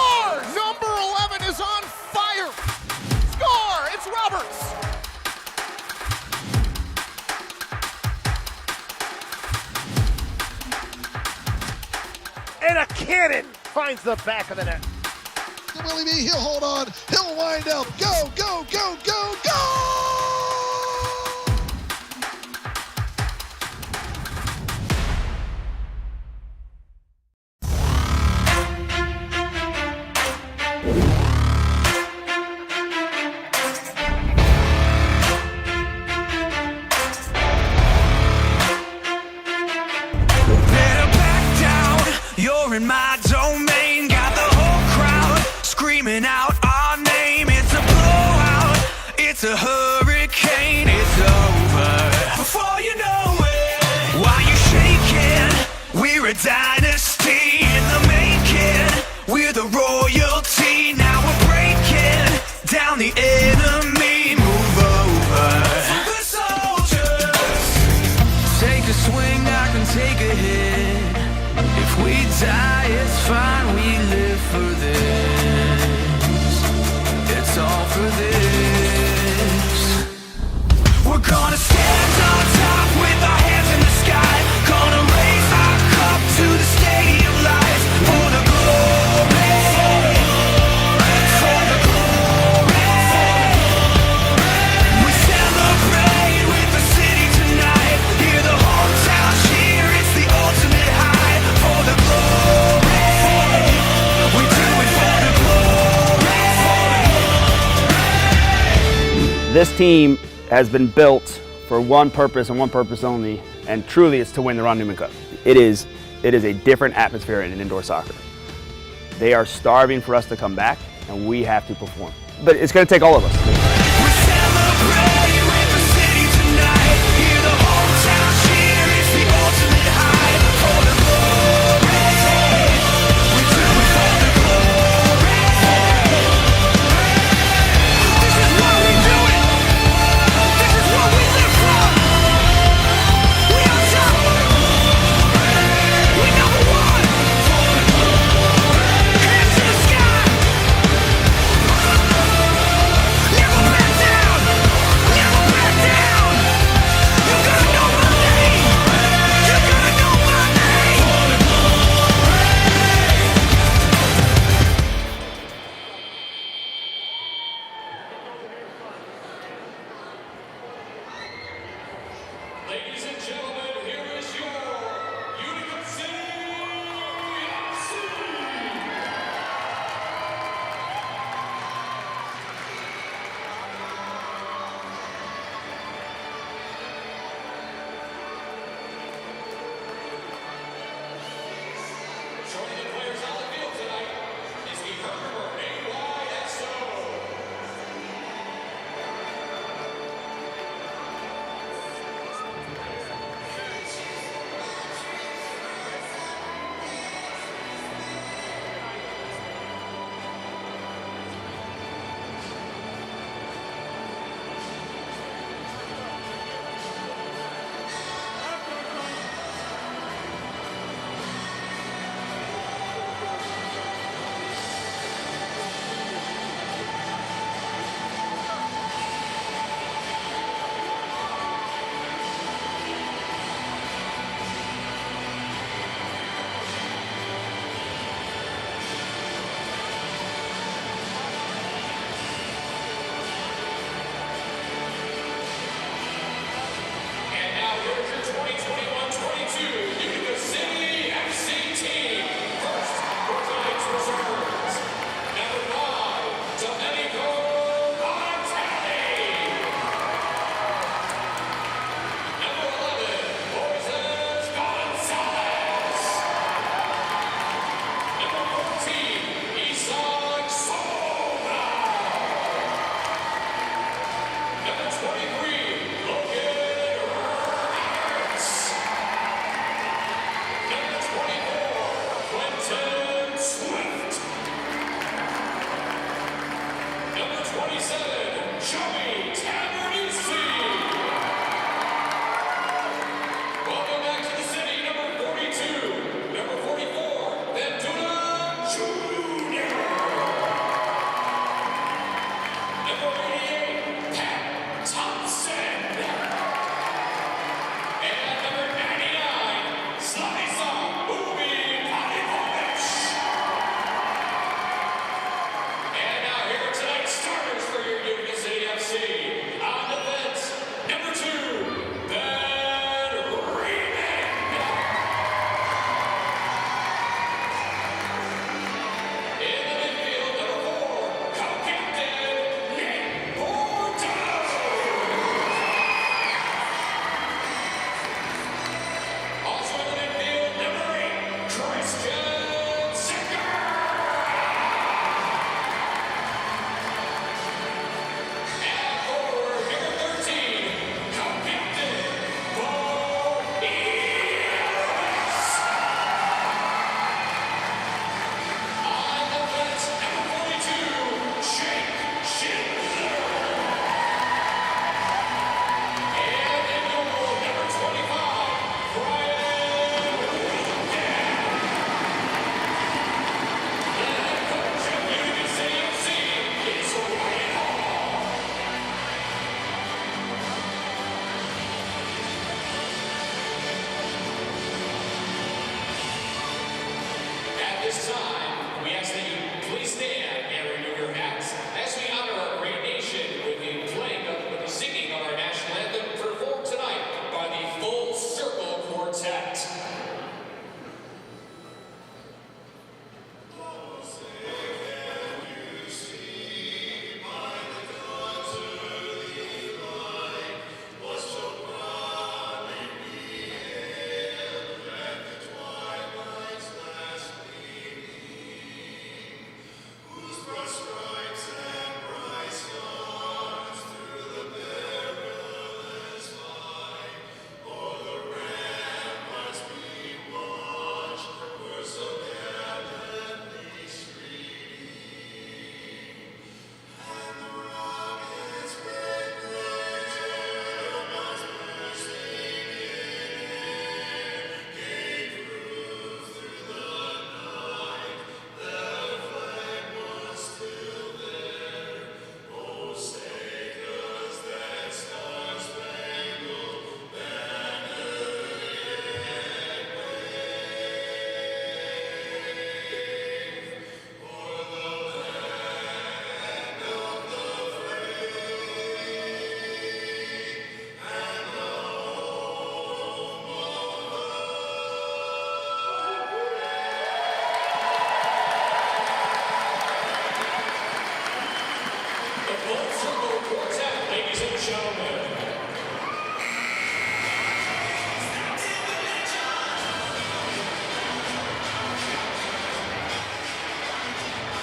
Score! Number 11 is on fire. Score! It's Roberts. And a cannon finds the back of the net. Willie B, he'll hold on. He'll wind up. Go, go, go, go, go! You're in my domain, got the whole crowd screaming out our name. It's a blowout, it's a hurricane, it's over before you know it. Why you shaking? We're a dynasty in the making. We're the royalty, now we're breaking down the enemy. Move over. Super soldiers, take a swing, I can take a hit. If we die, it's fine, we live for this. It's all for this. We're gonna stand on top with our hands in the sky. Gonna raise our cup to the stadium lights. For the glory, for the glory. We celebrate with the city tonight. Hear the hometown cheer, it's the ultimate high. For the glory, we do it for the glory. This team has been built for one purpose and one purpose only, and truly it's to win the Ron Newman Cup. It is a different atmosphere in indoor soccer. They are starving for us to come back, and we have to perform. But it's going to take all of us. We celebrate with the city tonight. Hear the hometown cheer, it's the ultimate high. For the glory, we do it for the glory. This is why we do it. This is what we live for. We on top. We number one. Hands to the sky. Never back down. Never back down. You gotta know my name. You gotta know my name. Ladies and gentlemen, here is your Utica City FC. Joining the players on the field tonight is the Harrisburg MASL. And now here's your 2021-22 Utica City FC team. First, Brookline's reserves. Number 5, Domenico Montani. Number 11, Moises Gonzalez. Number 14, Isaac Soma. Number 23, Logan Roberts. this time, we ask that you please stand and renew your hats as we honor our great nation with the singing of our national anthem performed tonight by the Full Circle Quartet.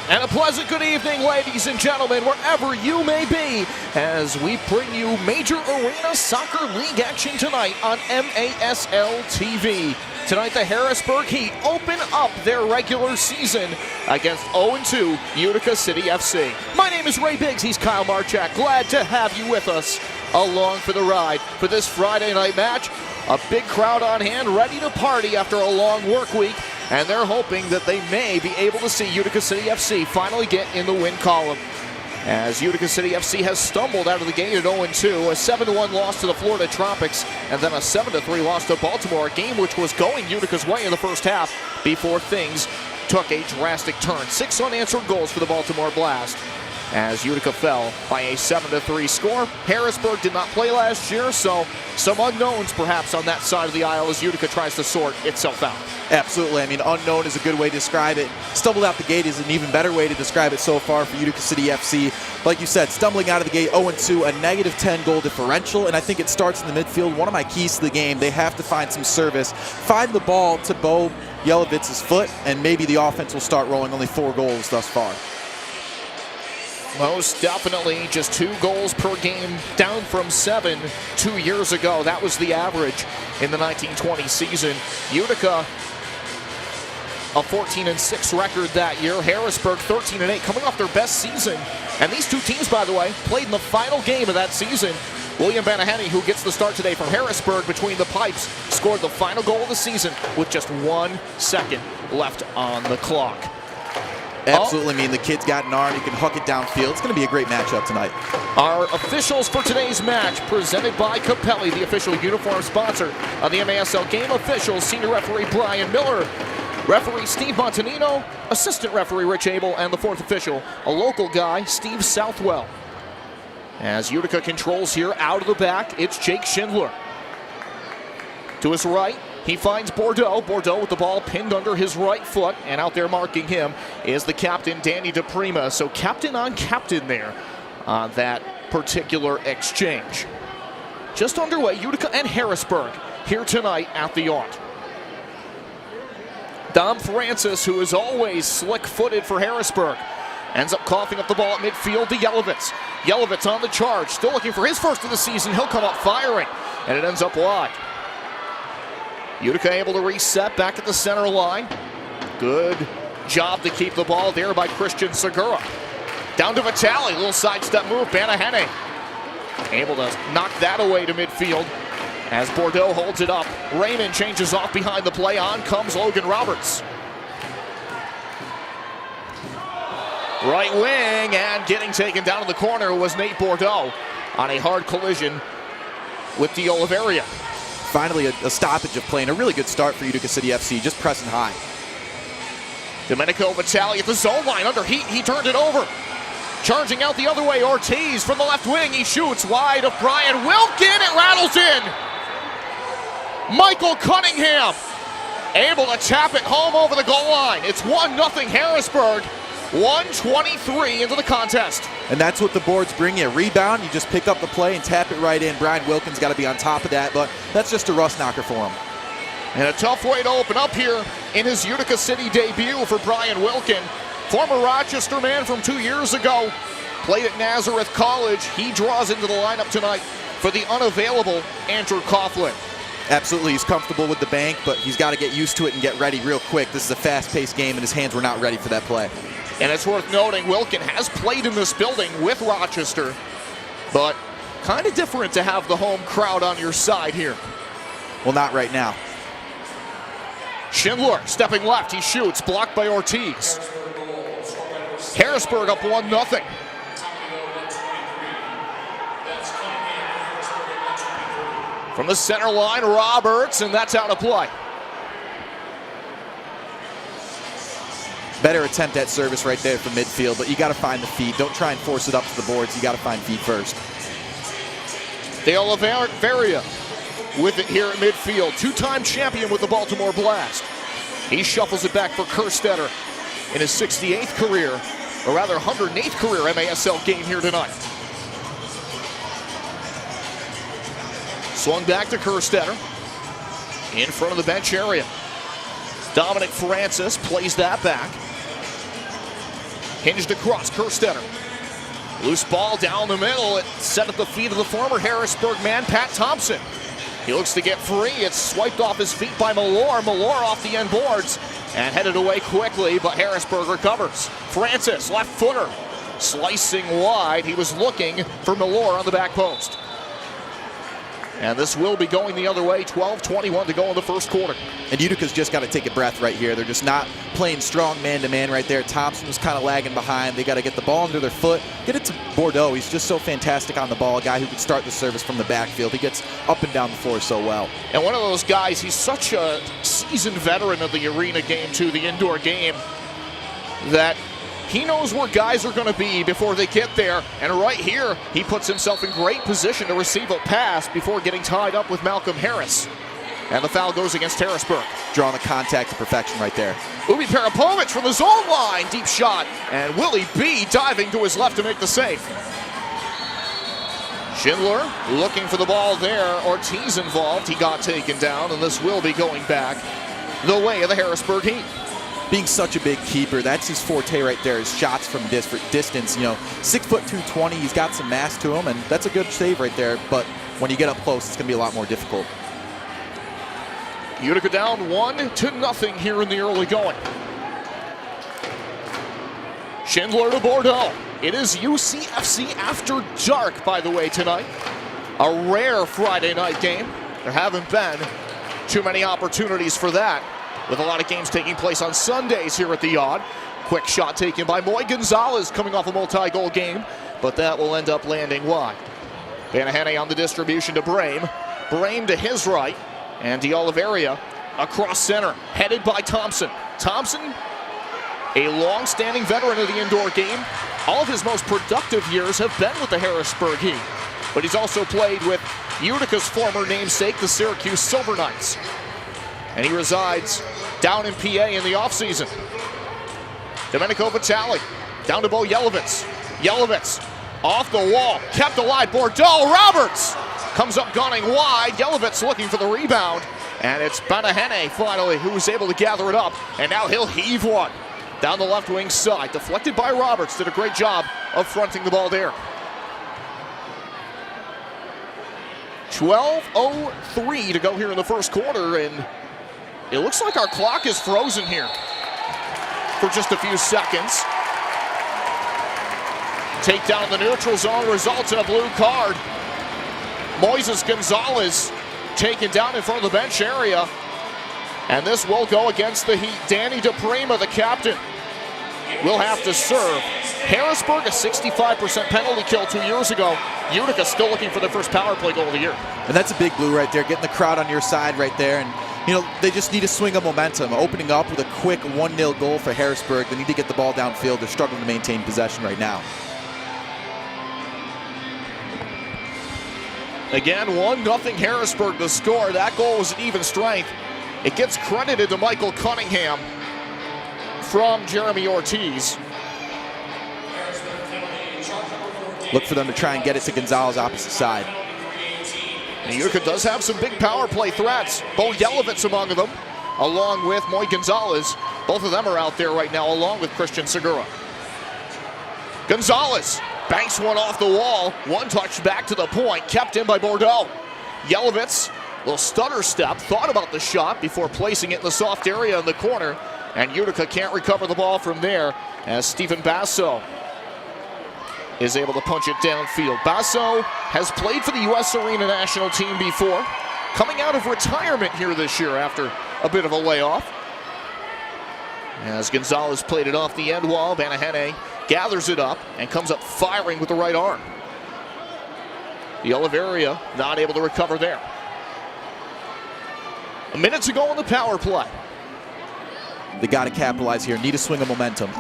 And a pleasant good evening, ladies and gentlemen, wherever you may be, as we bring you Major Arena Soccer League action tonight on MASL TV. Tonight, the Harrisburg Heat open up their regular season against 0-2 Utica City FC. My name is Ray Biggs. He's Kyle Marchak. Glad to have you with us along for the ride for this Friday night match. A big crowd on hand, ready to party after a long work week. And they're hoping that they may be able to see Utica City FC finally get in the win column. As Utica City FC has stumbled out of the gate at 0-2, a 7-1 loss to the Florida Tropics, and then a 7-3 loss to Baltimore, a game which was going Utica's way in the first half before things took a drastic turn. 6 unanswered goals for the Baltimore Blast, as Utica fell by a 7-3 score. Harrisburg did not play last year, so some unknowns perhaps on that side of the aisle as Utica tries to sort itself out. Absolutely. I mean, unknown is a good way to describe it. Stumbled out the gate is an even better way to describe it so far for Utica City FC. Like you said, stumbling out of the gate 0-2, a -10 goal differential, and I think it starts in the midfield. One of my keys to the game, they have to find some service, find the ball to Bo Yelovitz's foot, and maybe the offense will start rolling. Only 4 goals thus far. Most definitely just 2 goals per game, down from 7 2 years ago. That was the average in the 1920 season. Utica, a 14-6 record that year. Harrisburg, 13-8, coming off their best season. And these two teams, by the way, played in the final game of that season. William Banahany, who gets the start today from Harrisburg between the pipes, scored the final goal of the season with just 1 second left on the clock. Absolutely. I mean, the kid's got an arm. He can huck it downfield. It's going to be a great matchup tonight. Our officials for today's match, presented by Capelli, the official uniform sponsor of the MASL game. Officials, senior referee Brian Miller, referee Steve Montanino, assistant referee Rich Abel, and the 4th official, a local guy, Steve Southwell. As Utica controls here out of the back, it's Jake Schindler. To his right, he finds Bordeaux. Bordeaux with the ball pinned under his right foot, and out there marking him is the captain, Danny DePrima. So captain on captain there on that particular exchange. Just underway, Utica and Harrisburg here tonight at the Yacht. Dom Francis, who is always slick-footed for Harrisburg, ends up coughing up the ball at midfield to Yelovitz. Yelovitz on the charge, still looking for his first of the season. He'll come up firing, and it ends up wide. Utica able to reset back at the center line. Good job to keep the ball there by Christian Segura. Down to Vitale, little sidestep move, Banahany able to knock that away to midfield as Bordeaux holds it up. Raymond changes off behind the play, on comes Logan Roberts. Right wing, and getting taken down in the corner was Nate Bordeaux on a hard collision with De Oliveira. Finally, a stoppage of play and a really good start for Utica City FC, just pressing high. Domenico Vitale at the zone line under heat. He turned it over. Charging out the other way, Ortiz from the left wing. He shoots wide of Brian Wilkin. It rattles in. Michael Cunningham able to tap it home over the goal line. It's 1-0 Harrisburg. 1:23 into the contest. And that's what the boards bring you. Rebound, you just pick up the play and tap it right in. Brian Wilkins got to be on top of that, but that's just a rust knocker for him. And a tough way to open up here in his Utica City debut for Brian Wilkin. Former Rochester man from 2 years ago. Played at Nazareth College. He draws into the lineup tonight for the unavailable Andrew Coughlin. Absolutely, he's comfortable with the bank, but he's got to get used to it and get ready real quick. This is a fast-paced game, and his hands were not ready for that play. And it's worth noting, Wilkin has played in this building with Rochester, but kind of different to have the home crowd on your side here. Well, not right now. Schindler stepping left, he shoots, blocked by Ortiz. Harrisburg up 1-0. From the center line, Roberts, and that's out of play. Better attempt at service right there from midfield, but you got to find the feet. Don't try and force it up to the boards. You got to find feet first. De Oliveira with it here at midfield. Two-time champion with the Baltimore Blast. He shuffles it back for Kerstetter in his 68th career, or rather 108th career MASL game here tonight. Swung back to Kerstetter in front of the bench area. Dominic Francis plays that back. Hinged across, Kerstetter. Loose ball down the middle. It's set at the feet of the former Harrisburg man, Pat Thompson. He looks to get free. It's swiped off his feet by Malor. Malor off the end boards and headed away quickly, but Harrisburg recovers. Francis, left footer, slicing wide. He was looking for Malor on the back post. And this will be going the other way. 12:21 to go in the first quarter. And Utica's just got to take a breath right here. They're just not playing strong man-to-man right there. Thompson was kind of lagging behind. They got to get the ball under their foot. Get it to Bordeaux. He's just so fantastic on the ball. A guy who can start the service from the backfield. He gets up and down the floor so well. And one of those guys, he's such a seasoned veteran of the arena game too, the indoor game, that he knows where guys are going to be before they get there. And right here, he puts himself in great position to receive a pass before getting tied up with Malcolm Harris. And the foul goes against Harrisburg. Drawing the contact to perfection right there. Ubi Parapovic from the zone line. Deep shot. And Willie B diving to his left to make the save. Schindler looking for the ball there. Ortiz involved. He got taken down. And this will be going back the way of the Harrisburg Heat. Being such a big keeper, that's his forte right there, his shots from distance. You know, 6'2", 220, he's got some mass to him, and that's a good save right there. But when you get up close, it's going to be a lot more difficult. Utica down 1-0 here in the early going. Schindler to Bordeaux. It is UCFC After Dark, by the way, tonight. A rare Friday night game. There haven't been too many opportunities for that, with a lot of games taking place on Sundays here at the Yard. Quick shot taken by Moy Gonzalez coming off a multi-goal game, but that will end up landing wide. Vanahene on the distribution to Brame. Brame to his right, and De Oliveira across center, headed by Thompson. Thompson, a long-standing veteran of the indoor game. All of his most productive years have been with the Harrisburg Heat, but he's also played with Utica's former namesake, the Syracuse Silver Knights. And he resides down in PA in the offseason. Domenico Vitale down to Bo Yelovitz. Yelovitz off the wall, kept alive. Bordeaux, Roberts comes up gunning wide. Yelovitz looking for the rebound. And it's Vanahene finally who was able to gather it up. And now he'll heave one down the left wing side. Deflected by Roberts. Did a great job of fronting the ball there. 12:03 to go here in the first quarter, and it looks like our clock is frozen here for just a few seconds. Takedown in the neutral zone results in a blue card. Moises Gonzalez taken down in front of the bench area. And this will go against the Heat. Danny DePrima, the captain, will have to serve. Harrisburg, a 65% penalty kill 2 years ago. Utica still looking for their first power play goal of the year. And that's a big blue right there, getting the crowd on your side right there. And You know, they just need a swing of momentum. Opening up with a quick 1-0 goal for Harrisburg. They need to get the ball downfield. They're struggling to maintain possession right now. Again, 1-0 Harrisburg to score. That goal was an even strength. It gets credited to Michael Cunningham from Jeremy Ortiz. Look for them to try and get it to Gonzalez opposite side. And Utica does have some big power play threats. Bo Yelovitz among them, along with Moy Gonzalez. Both of them are out there right now, along with Christian Segura. Gonzalez banks one off the wall. One touch back to the point, kept in by Bordeaux. Yelovitz, little stutter step, thought about the shot before placing it in the soft area in the corner. And Utica can't recover the ball from there as Stephen Basso is able to punch it downfield. Basso has played for the U.S. Arena national team before, coming out of retirement here this year after a bit of a layoff. As Gonzalez played it off the end wall, Vanahene gathers it up and comes up firing with the right arm. The Oliveria not able to recover there. A minute to go on the power play. They got to capitalize here. Need a swing of momentum.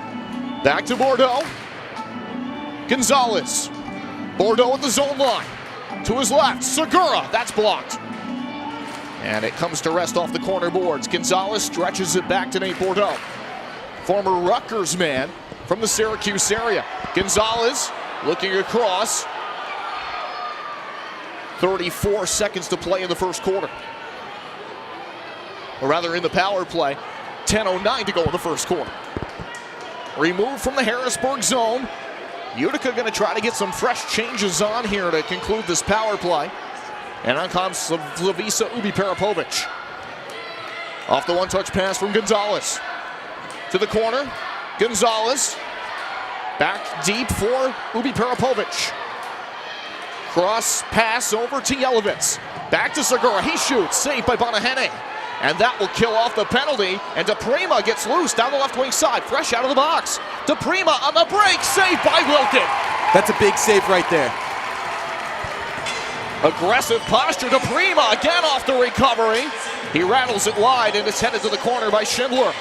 Back to Bordeaux. Gonzalez. Bordeaux at the zone line. To his left, Segura. That's blocked. And it comes to rest off the corner boards. Gonzalez stretches it back to Nate Bordeaux. Former Rutgers man from the Syracuse area. Gonzalez looking across. 34 seconds to play in the first quarter. Or rather in the power play. 10:09 to go in the first quarter. Removed from the Harrisburg zone. Utica going to try to get some fresh changes on here to conclude this power play. And on comes Slavisa Ubi-Parapovic. Off the one-touch pass from Gonzalez. To the corner, Gonzalez. Back deep for Ubi-Parapovic. Cross pass over to Yelovitz. Back to Segura, he shoots, saved by Vanahene. And that will kill off the penalty. And DePrima gets loose down the left wing side, fresh out of the box. DePrima on the break, saved by Wilkin. That's a big save right there. Aggressive posture, DePrima again off the recovery. He rattles it wide and it's headed to the corner by Schindler.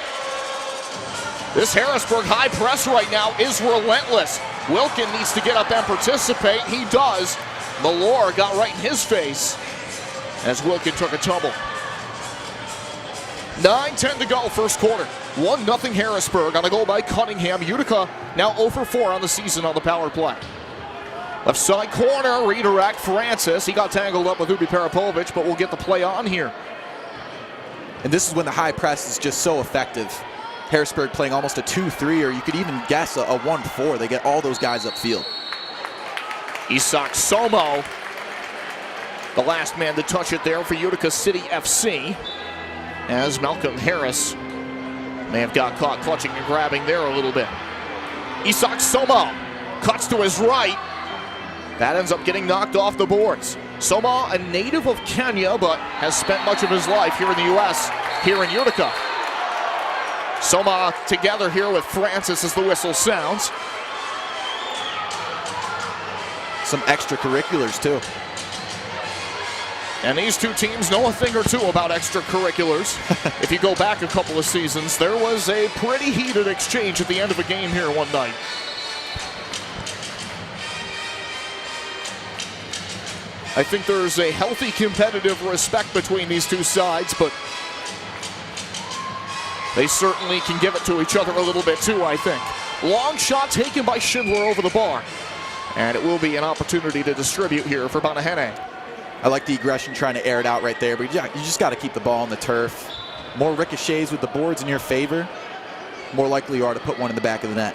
This Harrisburg high press right now is relentless. Wilkin needs to get up and participate. He does. Malore got right in his face as Wilkin took a tumble. 9:10 to go, first quarter. 1-0 Harrisburg on a goal by Cunningham. Utica now 0 for 4 on the season on the power play. Left side corner, redirect Francis. He got tangled up with Ubi-Parapovic, but we'll get the play on here. And this is when the high press is just so effective. Harrisburg playing almost a 2-3, or you could even guess a 1-4. They get all those guys upfield. Isak Somo, the last man to touch it there for Utica City FC. As Malcolm Harris may have got caught clutching and grabbing there a little bit. Isak Somo cuts to his right. That ends up getting knocked off the boards. Soma, a native of Kenya, but has spent much of his life here in the U.S., here in Utica. Soma together here with Francis as the whistle sounds. Some extracurriculars, too. And these two teams know a thing or two about extracurriculars. If you go back a couple of seasons, there was a pretty heated exchange at the end of a game here one night. I think there's a healthy competitive respect between these two sides, but they certainly can give it to each other a little bit too, I think. Long shot taken by Schindler over the bar. And it will be an opportunity to distribute here for Vanahene. I like the aggression trying to air it out right there, but you just got to keep the ball on the turf. More ricochets with the boards in your favor, more likely you are to put one in the back of the net.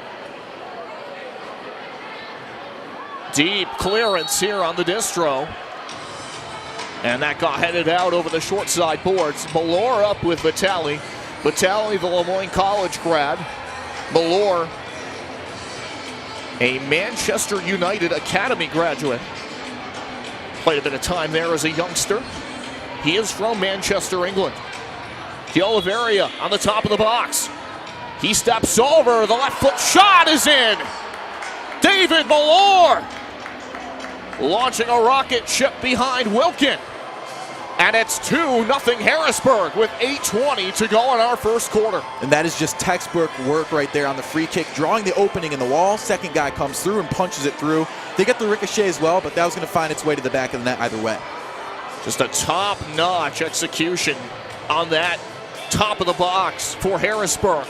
Deep clearance here on the distro. And that got headed out over the short side boards. Malore up with Vitali. Vitali, the Lemoyne College grad. Malore, a Manchester United Academy graduate. Played a bit of time there as a youngster. He is from Manchester, England. De Oliveira on the top of the box. He steps over. The left foot shot is in. David Malore launching a rocket ship behind Wilkin. And it's 2-0 Harrisburg with 8:20 to go in our first quarter. And that is just textbook work right there on the free kick, drawing the opening in the wall. Second guy comes through and punches it through. They get the ricochet as well, but that was going to find its way to the back of the net either way. Just a top-notch execution on that top of the box for Harrisburg.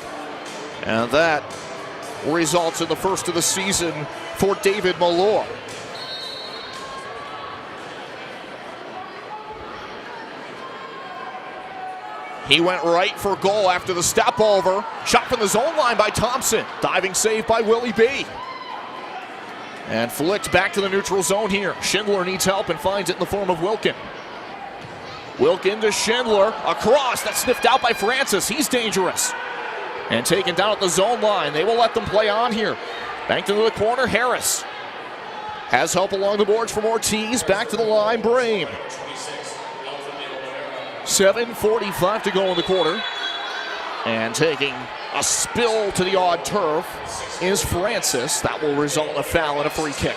And that results in the first of the season for David Malloy. He went right for goal after the step over. Shot from the zone line by Thompson. Diving save by Willie B. And flicked back to the neutral zone here. Schindler needs help and finds it in the form of Wilkin. Wilkin to Schindler. Across. That's sniffed out by Francis. He's dangerous. And taken down at the zone line. They will let them play on here. Banked into the corner. Harris has help along the boards from Ortiz. Back to the line. Brame. 7:45 to go in the quarter. And taking a spill to the odd turf is Francis. That will result in a foul and a free kick.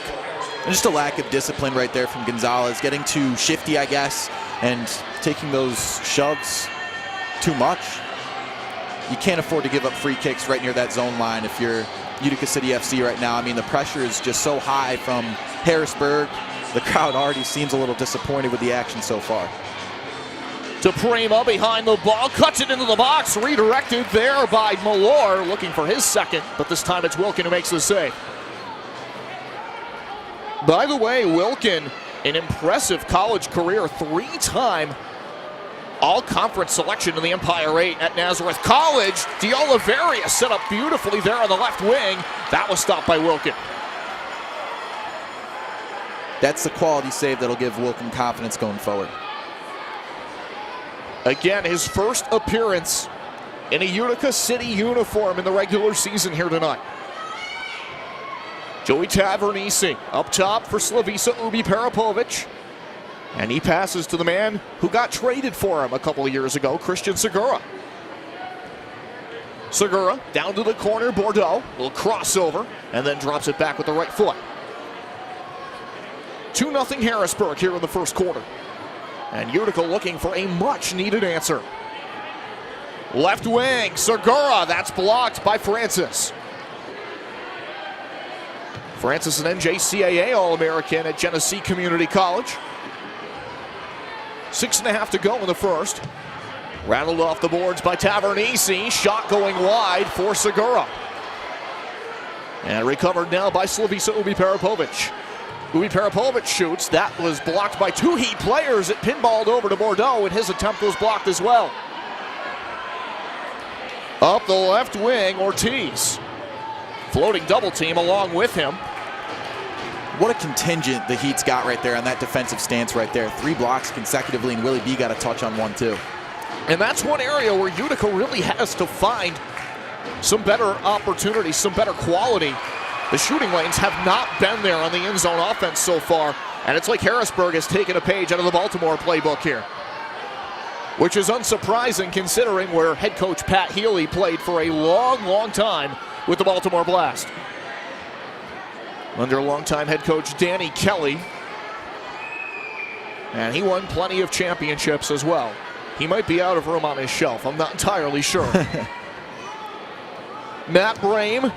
And just a lack of discipline right there from Gonzalez. Getting too shifty, I guess, and taking those shoves too much. You can't afford to give up free kicks right near that zone line if you're Utica City FC right now. I mean, the pressure is just so high from Harrisburg. The crowd already seems a little disappointed with the action so far. To Prima behind the ball, cuts it into the box, redirected there by Malloy, looking for his second, but this time it's Wilkin who makes the save. By the way, Wilkin, an impressive college career, 3-time all-conference selection in the Empire 8 at Nazareth College. DeOliveria set up beautifully there on the left wing. That was stopped by Wilkin. That's the quality save that'll give Wilkin confidence going forward. Again, his first appearance in a Utica City uniform in the regular season here tonight. Joey Tavernisi up top for Slavisa Ubi Parapovic. And he passes to the man who got traded for him a couple of years ago, Christian Segura. Segura down to the corner, Bordeaux. Little crossover, and then drops it back with the right foot. 2-0 Harrisburg here in the first quarter. And Utica looking for a much-needed answer. Left wing, Segura. That's blocked by Francis. Francis, an NJCAA All-American at Genesee Community College. 6.5 to go in the first. Rattled off the boards by Tavernisi. Shot going wide for Segura. And recovered now by Slavisa Ubi Parapovic. Ubi Parapovic shoots. That was blocked by two Heat players. It pinballed over to Bordeaux, and his attempt was blocked as well. Up the left wing, Ortiz. Floating double team along with him. What a contingent the Heat's got right there on that defensive stance right there. 3 blocks consecutively, and Willie B got a touch on one too. And that's one area where Utica really has to find some better opportunities, some better quality. The shooting lanes have not been there on the end zone offense so far, and it's like Harrisburg has taken a page out of the Baltimore playbook here, which is unsurprising considering where head coach Pat Healy played for a long time with the Baltimore Blast. Under longtime head coach Danny Kelly, and he won plenty of championships as well. He might be out of room on his shelf, I'm not entirely sure. Matt Brame,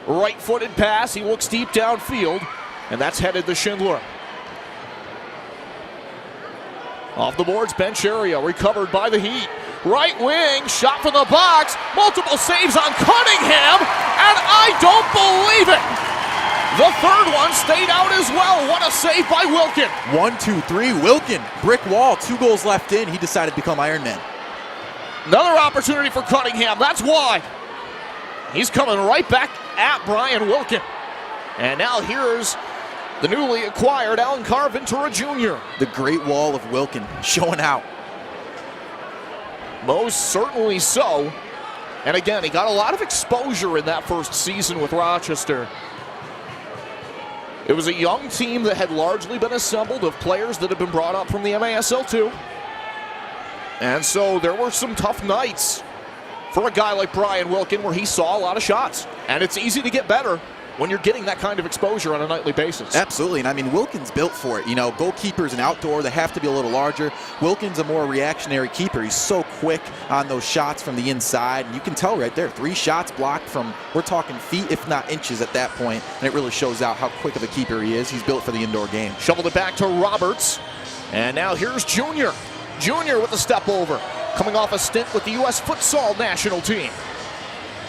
right-footed pass, he looks deep downfield, and that's headed to Schindler. Off the boards, bench area, recovered by the Heat. Right wing, shot from the box, multiple saves on Cunningham, and I don't believe it! The third one stayed out as well. What a save by Wilkin. 1, 2, 3, Wilkin. Brick wall, 2 goals left in. He decided to become Iron Man. Another opportunity for Cunningham, that's why. He's coming right back at Brian Wilkin. And now here's the newly acquired Alan Carventura Jr. The great wall of Wilkin showing out. Most certainly so. And again, he got a lot of exposure in that first season with Rochester. It was a young team that had largely been assembled of players that had been brought up from the MASL too. And so there were some tough nights for a guy like Brian Wilkin where he saw a lot of shots. And it's easy to get better. when you're getting that kind of exposure on a nightly basis. Absolutely, and I mean, Wilkins built for it. You know, goalkeepers and outdoor, they have to be a little larger. Wilkins a more reactionary keeper. He's so quick on those shots from the inside, and you can tell right there, 3 shots blocked from, we're talking feet, if not inches at that point, and it really shows out how quick of a keeper he is. He's built for the indoor game. Shoveled it back to Roberts, and now here's Junior. Junior with a step over, coming off a stint with the U.S. Futsal national team.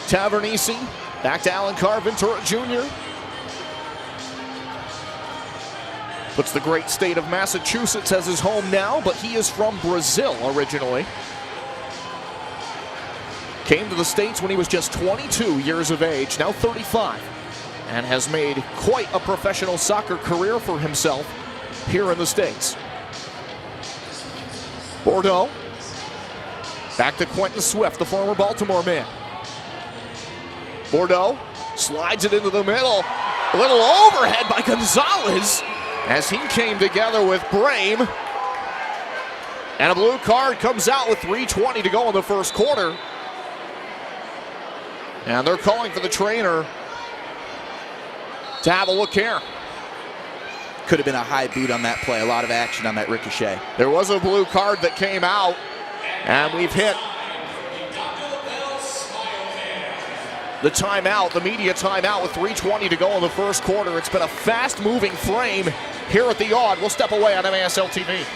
Tavernisi, back to Alan Carventura Jr. Puts the great state of Massachusetts as his home now, but he is from Brazil originally. Came to the States when he was just 22 years of age, now 35, and has made quite a professional soccer career for himself here in the States. Bordeaux, back to Quentin Swift, the former Baltimore man. Bordeaux slides it into the middle. A little overhead by Gonzalez as he came together with Brame. And a blue card comes out with 3:20 to go in the first quarter. And they're calling for the trainer to have a look here. Could have been a high boot on that play. A lot of action on that ricochet. There was a blue card that came out, and we've hit the timeout, the media timeout with 3:20 to go in the first quarter. It's been a fast-moving frame here at the Odd. We'll step away on MASL TV.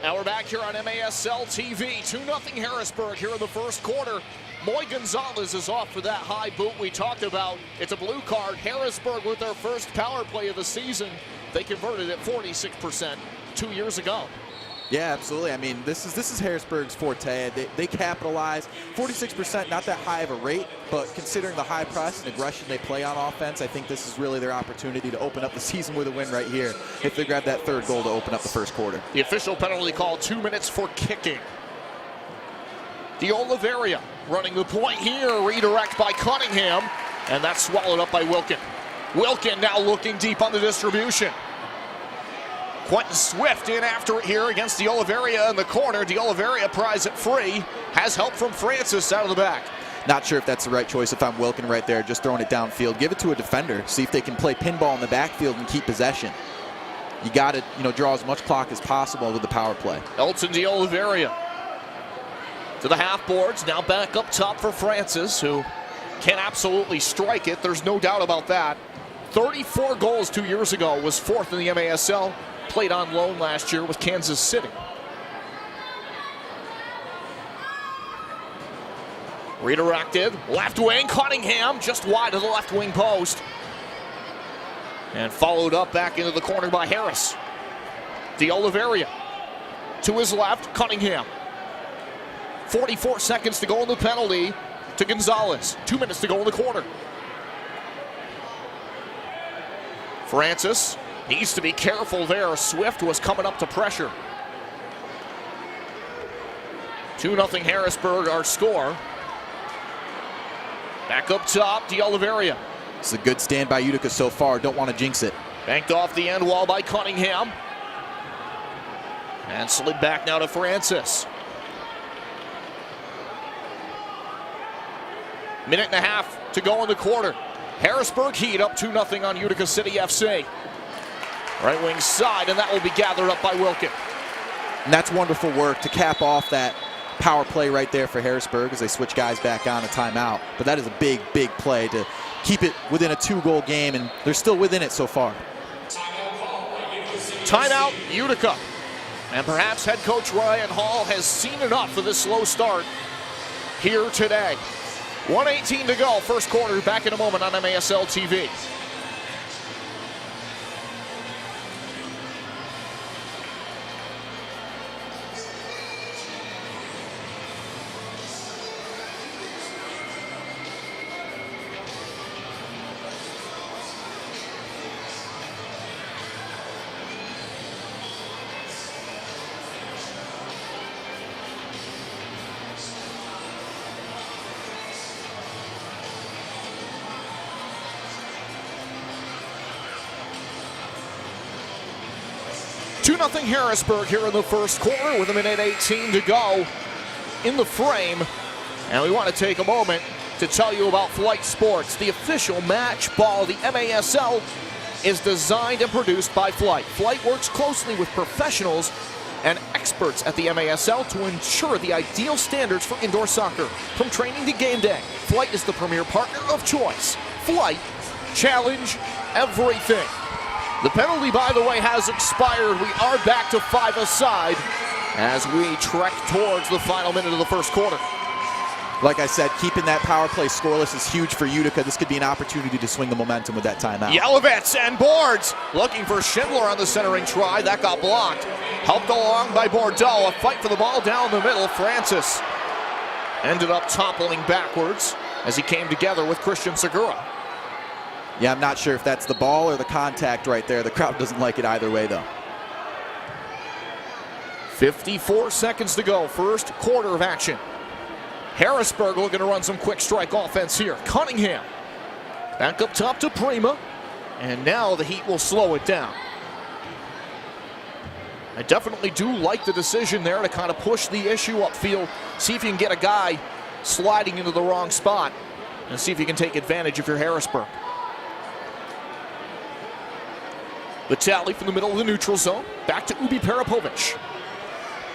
Now we're back here on MASL TV. 2-0 Harrisburg here in the first quarter. Moy Gonzalez is off for that high boot we talked about. It's a blue card. Harrisburg with their first power play of the season. They converted at 46% 2 years ago. Yeah, absolutely. I mean, this is Harrisburg's forte. They capitalize. 46%, not that high of a rate, but considering the high press and aggression they play on offense, I think this is really their opportunity to open up the season with a win right here if they grab that third goal to open up the first quarter. The official penalty call, 2 minutes for kicking. De Oliveira running the point here, redirect by Cunningham, and that's swallowed up by Wilkin. Wilkin now looking deep on the distribution. Quentin Swift in after it here against De Oliveira in the corner. De Oliveira pries it free. Has help from Francis out of the back. Not sure if that's the right choice if I'm Wilkin right there, just throwing it downfield. Give it to a defender. See if they can play pinball in the backfield and keep possession. You got to, draw as much clock as possible with the power play. Elton De Oliveira to the half boards. Now back up top for Francis, who can absolutely strike it. There's no doubt about that. 34 goals 2 years ago. Was fourth in the MASL. Played on loan last year with Kansas City. Redirected, left wing, Cunningham just wide of the left wing post. And followed up back into the corner by Harris. De Oliveira to his left, Cunningham. 44 seconds to go in the penalty to Gonzalez. 2 minutes to go in the quarter. Francis needs to be careful there. Swift was coming up to pressure. 2-0 Harrisburg, our score. Back up top, De Oliveira. It's a good stand by Utica so far. Don't want to jinx it. Banked off the end wall by Cunningham. And slid back now to Francis. Minute and a half to go in the quarter. Harrisburg Heat up 2-0 on Utica City FC. Right wing side, and that will be gathered up by Wilkin. And that's wonderful work to cap off that power play right there for Harrisburg as they switch guys back on a timeout. But that is a big, big play to keep it within a 2-goal game, and they're still within it so far. Timeout, Utica. And perhaps head coach Ryan Hall has seen enough of this slow start here today. 1:18 to go, first quarter. Back in a moment on MASL TV. Nothing Harrisburg here in the first quarter with 1:18 to go in the frame. And we want to take a moment to tell you about Flight Sports. The official match ball of the MASL is designed and produced by Flight. Flight works closely with professionals and experts at the MASL to ensure the ideal standards for indoor soccer. From training to game day, Flight is the premier partner of choice. Flight, challenge everything. The penalty, by the way, has expired. We are back to 5-a-side as we trek towards the final minute of the first quarter. Like I said, keeping that power play scoreless is huge for Utica. This could be an opportunity to swing the momentum with that timeout. Yelovets and boards. Looking for Schindler on the centering try. That got blocked. Helped along by Bordeaux. A fight for the ball down the middle. Francis ended up toppling backwards as he came together with Christian Segura. Yeah, I'm not sure if that's the ball or the contact right there. The crowd doesn't like it either way, though. 54 seconds to go, first quarter of action. Harrisburg looking to run some quick strike offense here. Cunningham back up top to Prima, and now the Heat will slow it down. I definitely do like the decision there to kind of push the issue upfield, see if you can get a guy sliding into the wrong spot, and see if you can take advantage if you're Harrisburg. Vitali from the middle of the neutral zone. Back to Ubi Parapovic.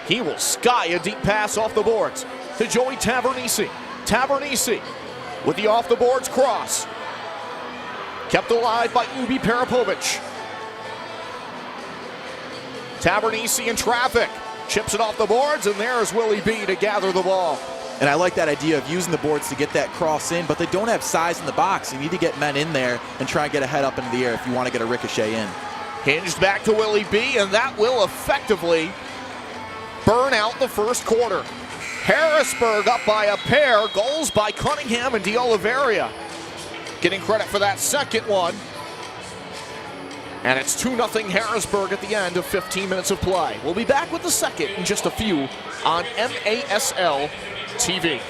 He will sky a deep pass off the boards to Joey Tavernisi. Tavernisi with the off the boards cross. Kept alive by Ubi Parapovic. Tavernisi in traffic. Chips it off the boards, and there's Willie B to gather the ball. And I like that idea of using the boards to get that cross in, but they don't have size in the box. You need to get men in there and try and get a head up into the air if you want to get a ricochet in. Hinged back to Willie B, and that will effectively burn out the first quarter. Harrisburg up by a pair. Goals by Cunningham and De Oliveira. Getting credit for that second one. And it's 2-0 Harrisburg at the end of 15 minutes of play. We'll be back with the second in just a few on MASL TV.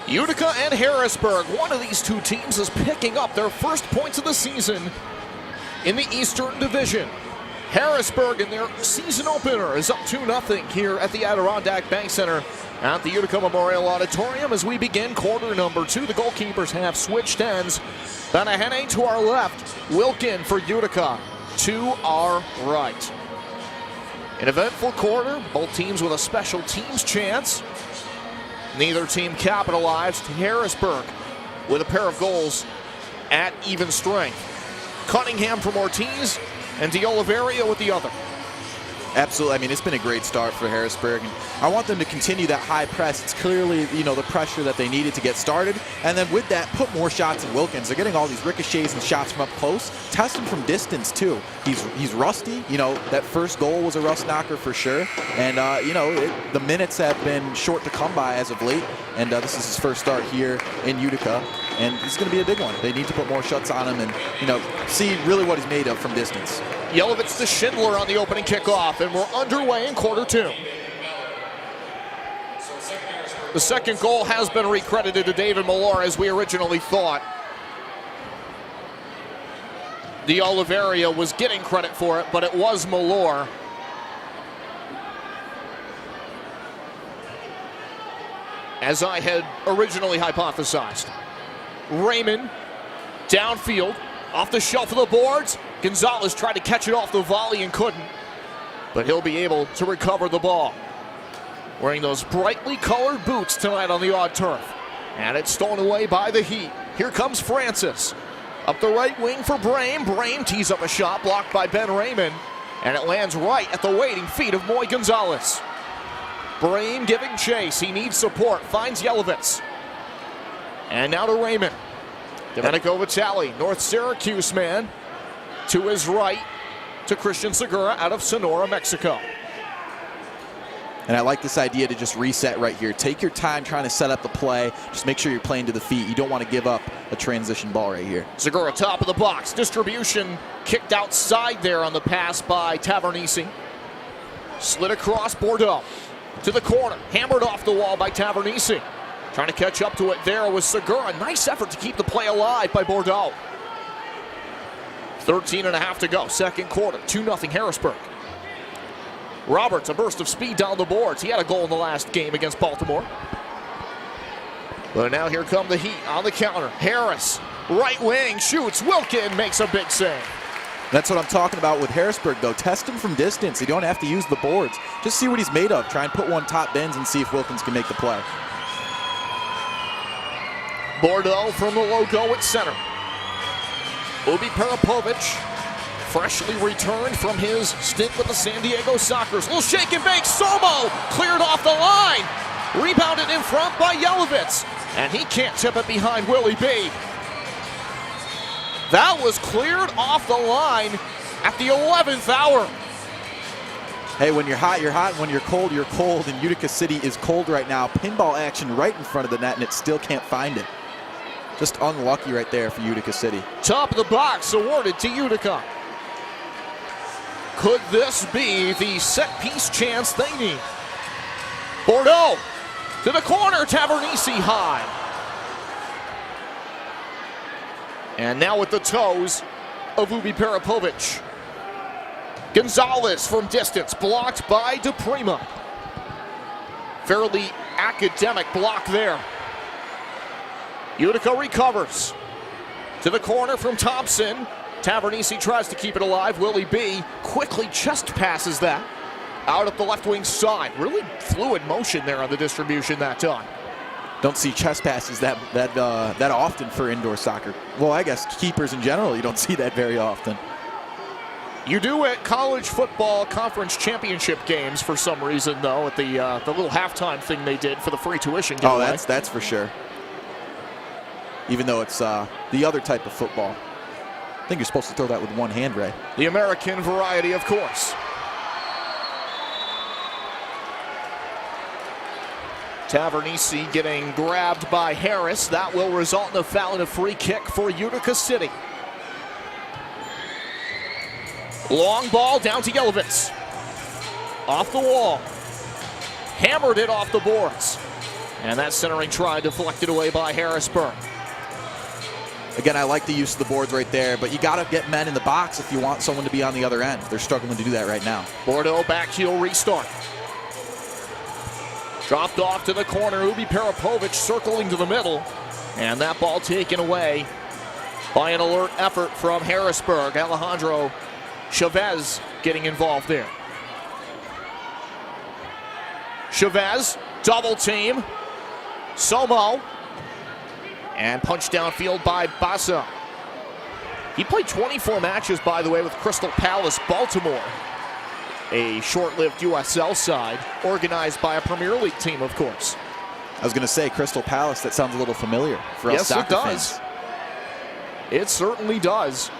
Utica and Harrisburg. One of these two teams is picking up their first points of the season in the Eastern Division. Harrisburg in their season opener is up 2-0 here at the Adirondack Bank Center at the Utica Memorial Auditorium as we begin quarter number 2. The goalkeepers have switched ends. Benahene to our left, Wilkin for Utica to our right. An eventful quarter, both teams with a special teams chance. Neither team capitalized. Harrisburg with a pair of goals at even strength. Cunningham from Ortiz and DiOliveria with the other. Absolutely. I mean, it's been a great start for Harrisburg, and I want them to continue that high press. It's clearly, the pressure that they needed to get started, and then with that, put more shots in Wilkins. They're getting all these ricochets and shots from up close. Test him from distance too. He's rusty. That first goal was a rust knocker for sure, and the minutes have been short to come by as of late, and this is his first start here in Utica, and it's going to be a big one. They need to put more shots on him and see really what he's made of from distance. Yelovitz to Schindler on the opening kickoff, and we're underway in quarter 2. The second goal has been recredited to David Millar as we originally thought. DiOliveria was getting credit for it, but it was Millar. As I had originally hypothesized. Raymond, downfield, off the shelf of the boards. Gonzalez tried to catch it off the volley and couldn't, but he'll be able to recover the ball. Wearing those brightly colored boots tonight on the odd turf. And it's stolen away by the Heat. Here comes Francis. Up the right wing for Brame. Brame tees up a shot blocked by Ben Raymond, and it lands right at the waiting feet of Moy Gonzalez. Brame giving chase. He needs support. Finds Yelovitz. And now to Raymond. Domenico Vitale, North Syracuse man. To his right, to Christian Segura out of Sonora, Mexico. And I like this idea to just reset right here. Take your time trying to set up the play. Just make sure you're playing to the feet. You don't want to give up a transition ball right here. Segura top of the box. Distribution kicked outside there on the pass by Tavernisi. Slid across Bordeaux to the corner. Hammered off the wall by Tavernisi. Trying to catch up to it there was Segura. Nice effort to keep the play alive by Bordeaux. 13.5 to go, second quarter, 2-0 Harrisburg. Roberts, a burst of speed down the boards. He had a goal in the last game against Baltimore. But now here come the Heat on the counter. Harris, right wing, shoots. Wilkin makes a big save. That's what I'm talking about with Harrisburg, though. Test him from distance. You don't have to use the boards. Just see what he's made of. Try and put one top bins and see if Wilkins can make the play. Bordeaux from the logo at center. Ubi Peripovic, freshly returned from his stint with the San Diego Sockers. Little shake and bake. Somo cleared off the line. Rebounded in front by Yelovitz. And he can't tip it behind Willie B. That was cleared off the line at the 11th hour. Hey, when you're hot, you're hot. When you're cold, you're cold. And Utica City is cold right now. Pinball action right in front of the net, and it still can't find it. Just unlucky right there for Utica City. Top of the box awarded to Utica. Could this be the set-piece chance they need? Bordeaux to the corner, Tavernisi high. And now with the toes of Ubi Peripovic. Gonzalez from distance, blocked by DePrima. Fairly academic block there. Utica recovers. To the corner from Thompson. Tavernisi tries to keep it alive. Willie B quickly chest passes that out up the left wing side. Really fluid motion there on the distribution that time. Don't see chest passes that often for indoor soccer. Well, I guess keepers in general, you don't see that very often. You do at college football conference championship games for some reason, though, at the little halftime thing they did for the free tuition giveaway. Oh, that's for sure. Even though it's the other type of football. I think you're supposed to throw that with one hand, Ray. The American variety, of course. Tavernisi getting grabbed by Harris. That will result in a foul and a free kick for Utica City. Long ball down to Yelovitz. Off the wall. Hammered it off the boards. And that centering try deflected away by Harrisburg. Again, I like the use of the boards right there, but you got to get men in the box if you want someone to be on the other end. They're struggling to do that right now. Bordeaux back heel restart. Dropped off to the corner. Ubi Parapovic circling to the middle. And that ball taken away by an alert effort from Harrisburg. Alejandro Chavez getting involved there. Chavez, double team. Somo. And punched downfield by Bassa. He played 24 matches, by the way, with Crystal Palace Baltimore. A short-lived USL side, organized by a Premier League team, of course. I was going to say, Crystal Palace, that sounds a little familiar for us soccer fans. It certainly does.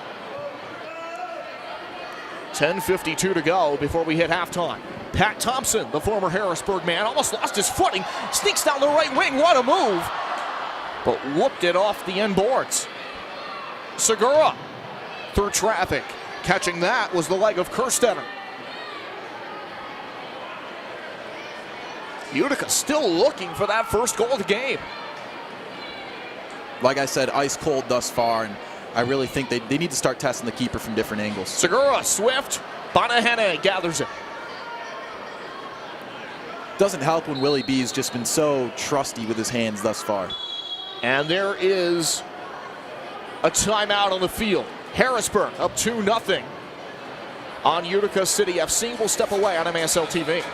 10:52 to go before we hit halftime. Pat Thompson, the former Harrisburg man, almost lost his footing. Sneaks down the right wing. What a move. But whooped it off the end boards. Segura through traffic. Catching that was the leg of Kerstetter. Utica still looking for that first goal of the game. Like I said, ice cold thus far, and I really think they need to start testing the keeper from different angles. Segura, swift. Banahene gathers it. Doesn't help when Willie B's just been so trusty with his hands thus far. And there is a timeout on the field. Harrisburg up 2-0 on Utica City FC. We'll step away on MASL TV.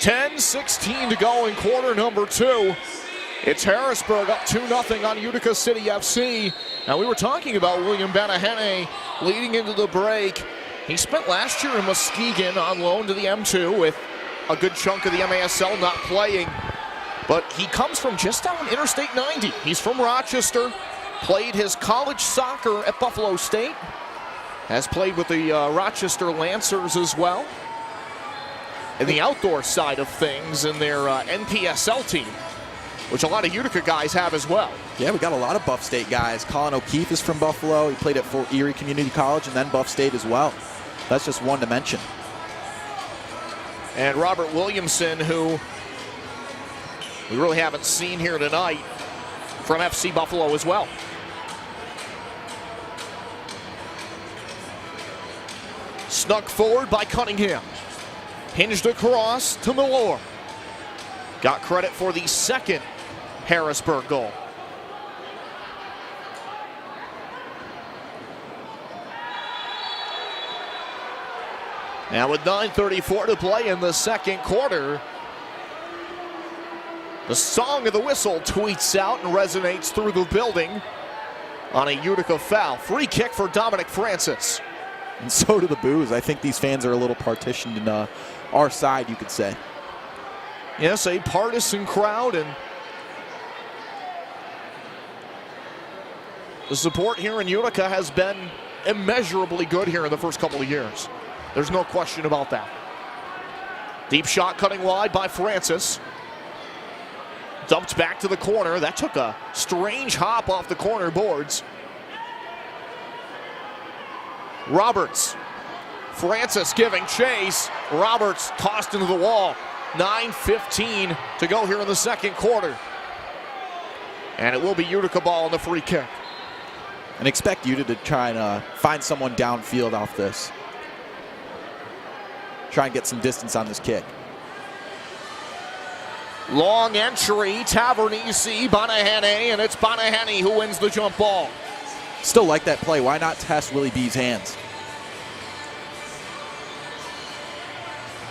.16 to go in quarter number 2. It's Harrisburg up 2-0 on Utica City FC. Now, we were talking about William Banahene leading into the break. He spent last year in Muskegon on loan to the M2 with a good chunk of the MASL not playing. But he comes from just down Interstate 90. He's from Rochester, played his college soccer at Buffalo State, has played with the Rochester Lancers as well. And the outdoor side of things in their NPSL team, which a lot of Utica guys have as well. Yeah, we got a lot of Buff State guys. Colin O'Keefe is from Buffalo. He played at Fort Erie Community College and then Buff State as well. That's just one to mention. And Robert Williamson, who we really haven't seen here tonight, from FC Buffalo as well. Snuck forward by Cunningham. Hinged across to Milor. Got credit for the second Harrisburg goal. Now with 9:34 to play in the second quarter, the song of the whistle tweets out and resonates through the building on a Utica foul. Free kick for Dominic Francis. And so do the boos. I think these fans are a little partitioned in our side, you could say. Yes, a partisan crowd, and the support here in Utica has been immeasurably good here in the first couple of years. There's no question about that. Deep shot cutting wide by Francis. Dumped back to the corner. That took a strange hop off the corner boards. Roberts. Francis giving chase. Roberts tossed into the wall. 9:15 to go here in the second quarter. And it will be Utica ball on the free kick. And expect Utica to try and find someone downfield off this. Try and get some distance on this kick. Long entry, Tavernisi, Bonahane, and it's Bonahane who wins the jump ball. Still like that play. Why not test Willie B's hands?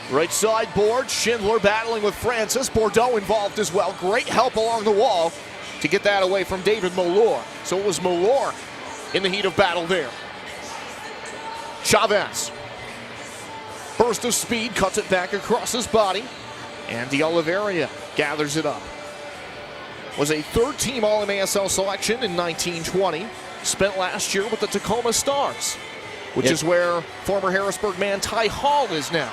Right side board, Schindler battling with Francis. Bordeaux involved as well. Great help along the wall to get that away from David Mallour. So it was Mallour in the heat of battle there. Chavez. Burst of speed, cuts it back across his body. And De Oliveira gathers it up. Was a third-team All-MASL selection in 1920. Spent last year with the Tacoma Stars, which is where former Harrisburg man Ty Hall is now.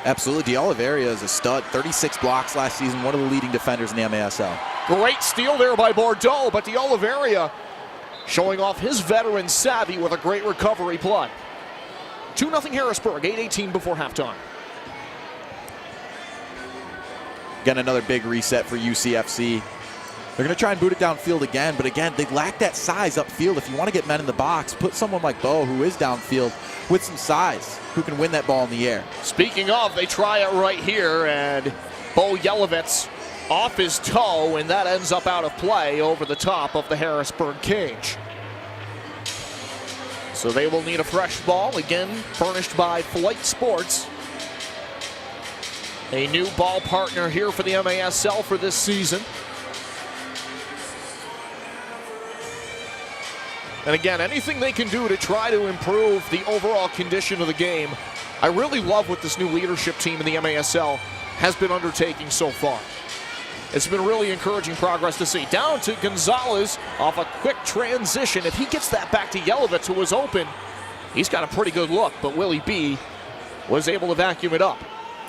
Absolutely. De Oliveira is a stud. 36 blocks last season, one of the leading defenders in the MASL. Great steal there by Bordeaux, but De Oliveira showing off his veteran savvy with a great recovery play. 2-0 Harrisburg, 8:18 before halftime. Again, another big reset for UCFC. They're going to try and boot it downfield again, but again, they lack that size upfield. If you want to get men in the box, put someone like Bo, who is downfield, with some size, who can win that ball in the air. Speaking of, they try it right here, and Bo Yelovitz off his toe, and that ends up out of play over the top of the Harrisburg cage. So they will need a fresh ball, again furnished by Flight Sports. A new ball partner here for the MASL for this season. And again, anything they can do to try to improve the overall condition of the game. I really love what this new leadership team in the MASL has been undertaking so far. It's been really encouraging progress to see. Down to Gonzalez off a quick transition. If he gets that back to Yelovitz, who was open, he's got a pretty good look, but Willie B was able to vacuum it up.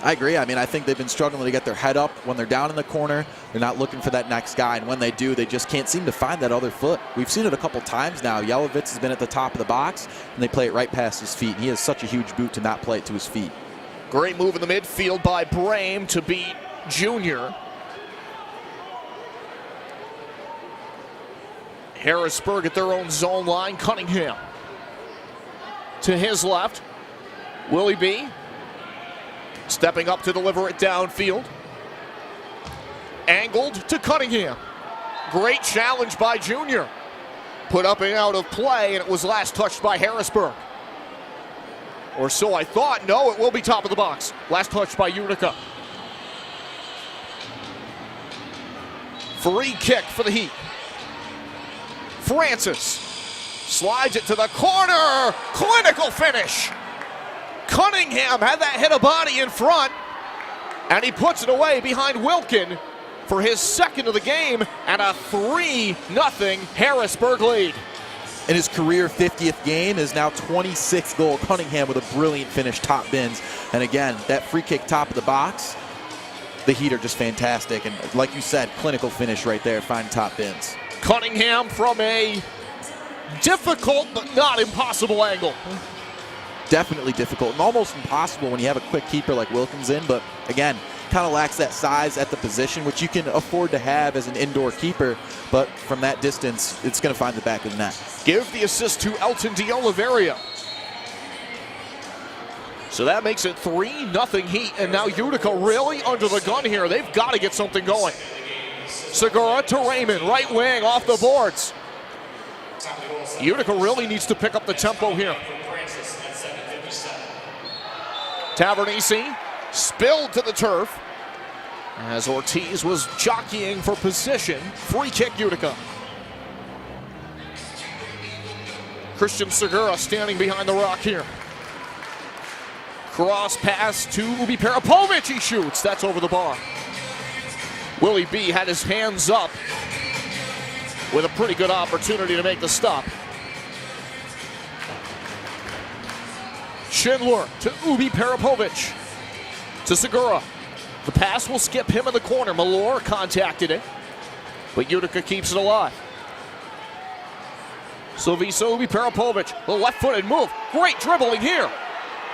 I agree. I mean, I think they've been struggling to get their head up when they're down in the corner. They're not looking for that next guy, and when they do, they just can't seem to find that other foot. We've seen it a couple times now. Yelovitz has been at the top of the box, and they play it right past his feet. He has such a huge boot to not play it to his feet. Great move in the midfield by Brame to beat Junior. Harrisburg at their own zone line. Cunningham to his left. Willie B stepping up to deliver it downfield. Angled to Cunningham. Great challenge by Junior. Put up and out of play, and it was last touched by Harrisburg. Or so I thought. No, it will be top of the box. Last touch by Utica. Free kick for the Heat. Francis slides it to the corner. Clinical finish. Cunningham had that hit a body in front, and he puts it away behind Wilkin for his second of the game and a 3-0 Harrisburg lead. In his career 50th game is now 26th goal. Cunningham with a brilliant finish, top bins. And again, that free kick top of the box, the Heat are just fantastic. And like you said, clinical finish right there, fine top bins. Cunningham from a difficult but not impossible angle. Definitely difficult and almost impossible when you have a quick keeper like Wilkins in, but again, kind of lacks that size at the position, which you can afford to have as an indoor keeper, but from that distance, it's going to find the back of the net. Give the assist to Elton De Oliveira. So that makes it 3-0 Heat, and now Utica really under the gun here. They've got to get something going. Segura to Raymond, right wing, off the boards. Utica really needs to pick up the tempo here. Tavernisi spilled to the turf as Ortiz was jockeying for position. Free kick Utica. Christian Segura standing behind the rock here. Cross pass to Ubi Parapovic. He shoots. That's over the bar. Willie B had his hands up with a pretty good opportunity to make the stop. Schindler to Ubi Parapovic. To Segura. The pass will skip him in the corner. Mallour contacted it, but Utica keeps it alive. Silvisa Ubi Parapovic. The left-footed move. Great dribbling here.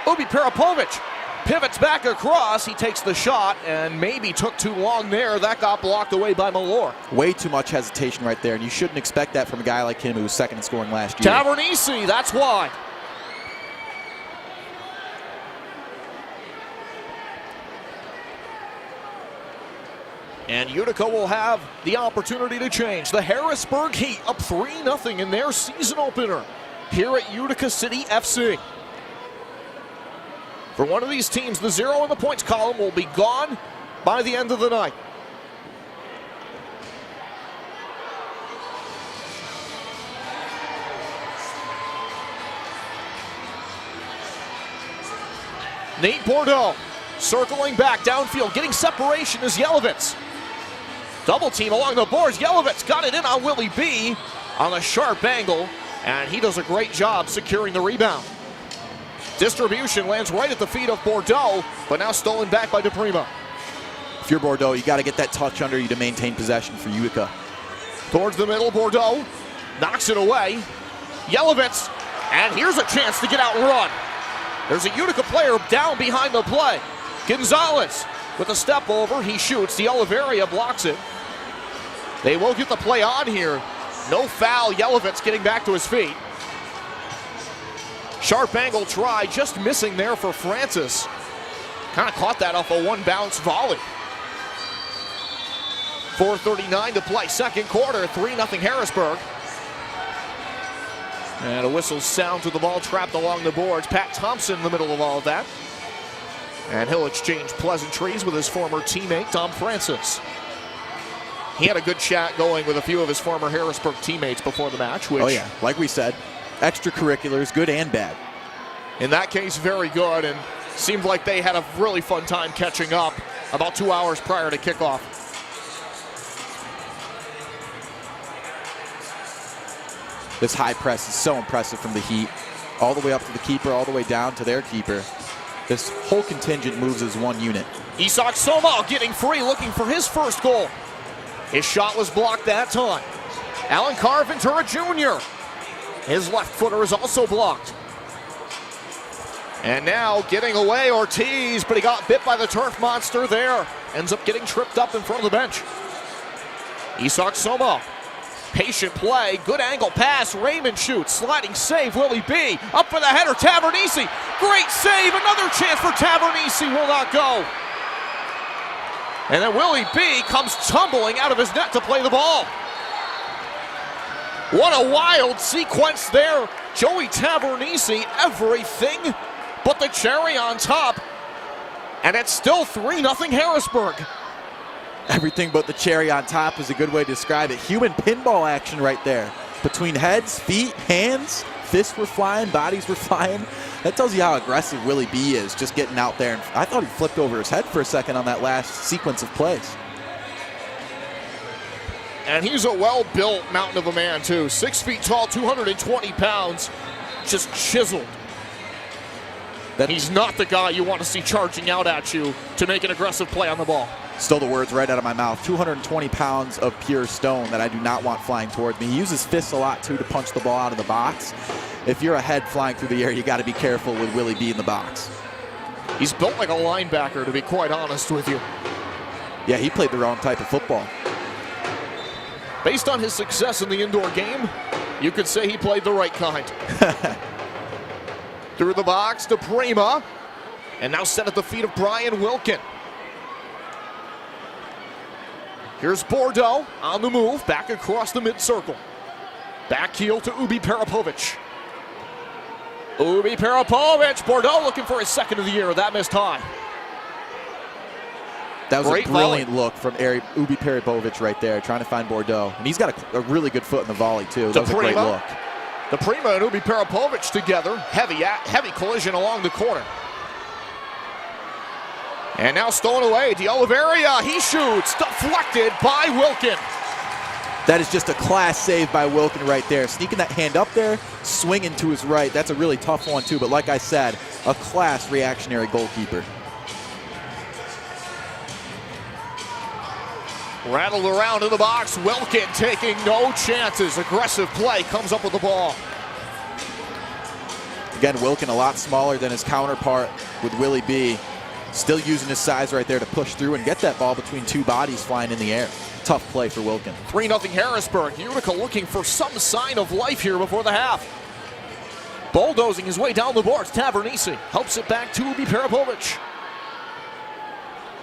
Ubi Parapovic pivots back across. He takes the shot and maybe took too long there. That got blocked away by Malort. Way too much hesitation right there, and you shouldn't expect that from a guy like him who was second in scoring last year. Tavernisi, that's why. And Utica will have the opportunity to change. The Harrisburg Heat up 3-0 in their season opener here at Utica City FC. For one of these teams, the 0 in the points column will be gone by the end of the night. Nate Bordeaux circling back downfield, getting separation is Yelovitz. Double team along the boards. Yelovitz got it in on Willie B on a sharp angle, and he does a great job securing the rebound. Distribution lands right at the feet of Bordeaux, but now stolen back by DePrima. If you're Bordeaux, you got to get that touch under you to maintain possession for Utica. Towards the middle, Bordeaux knocks it away. Yelovitz, and here's a chance to get out and run. There's a Utica player down behind the play. Gonzalez with a step over, he shoots. The Oliveria blocks it. They will get the play on here. No foul, Yelovitz getting back to his feet. Sharp angle try, just missing there for Francis. Kind of caught that off a one-bounce volley. 4:39 to play, second quarter, 3-0 Harrisburg. And a whistle sounds with the ball trapped along the boards. Pat Thompson in the middle of all of that. And he'll exchange pleasantries with his former teammate, Tom Francis. He had a good chat going with a few of his former Harrisburg teammates before the match. Which, oh yeah, like we said, extracurriculars, good and bad. In that case, very good, and seemed like they had a really fun time catching up about 2 hours prior to kickoff. This high press is so impressive from the Heat. All the way up to the keeper, all the way down to their keeper. This whole contingent moves as one unit. Isak Soma getting free, looking for his first goal. His shot was blocked that time. Alan Carventura Jr. His left footer is also blocked. And now getting away Ortiz, but he got bit by the turf monster there. Ends up getting tripped up in front of the bench. Isak Soma. Patient play, good angle pass, Raymond shoots, sliding save, Willie B. Up for the header, Tavernisi. Great save, another chance for Tavernisi, will not go. And then Willie B comes tumbling out of his net to play the ball. What a wild sequence there. Joey Tavernisi, everything but the cherry on top. And it's still 3-0 Harrisburg. Everything but the cherry on top is a good way to describe it. Human pinball action right there. Between heads, feet, hands, fists were flying, bodies were flying. That tells you how aggressive Willie B is, just getting out there. And I thought he flipped over his head for a second on that last sequence of plays. And he's a well-built mountain of a man, too. 6 feet tall, 220 pounds, just chiseled. He's not the guy you want to see charging out at you to make an aggressive play on the ball. Stole the words right out of my mouth. 220 pounds of pure stone that I do not want flying towards me. He uses fists a lot, too, to punch the ball out of the box. If you're a head flying through the air, you got to be careful with Willie B in the box. He's built like a linebacker, to be quite honest with you. Yeah, he played the wrong type of football. Based on his success in the indoor game, you could say he played the right kind. Through the box to Prima, and now set at the feet of Brian Wilkin. Here's Bordeaux on the move, back across the mid-circle. Back heel to Ubi Parapovic. Ubi Parapovic, Bordeaux looking for his second of the year. That missed high. That was Great a brilliant volley. look from Ubi Parapovic right there, trying to find Bordeaux. And he's got a really good foot in the volley, too. That was a great look. The Prima and Ubi Parapovic together. Heavy collision along the corner. And now stolen away. De Oliveira, he shoots. Deflected by Wilkin. That is just a class save by Wilkin right there. Sneaking that hand up there, swinging to his right. That's a really tough one, too. But like I said, a class reactionary goalkeeper. Rattled around in the box. Wilkin taking no chances. Aggressive play, comes up with the ball. Again, Wilkin a lot smaller than his counterpart with Willie B. Still using his size right there to push through and get that ball between two bodies flying in the air. Tough play for Wilkin. 3-0 Harrisburg. Utica looking for some sign of life here before the half. Bulldozing his way down the boards. Tavernisi helps it back to Biparapovic.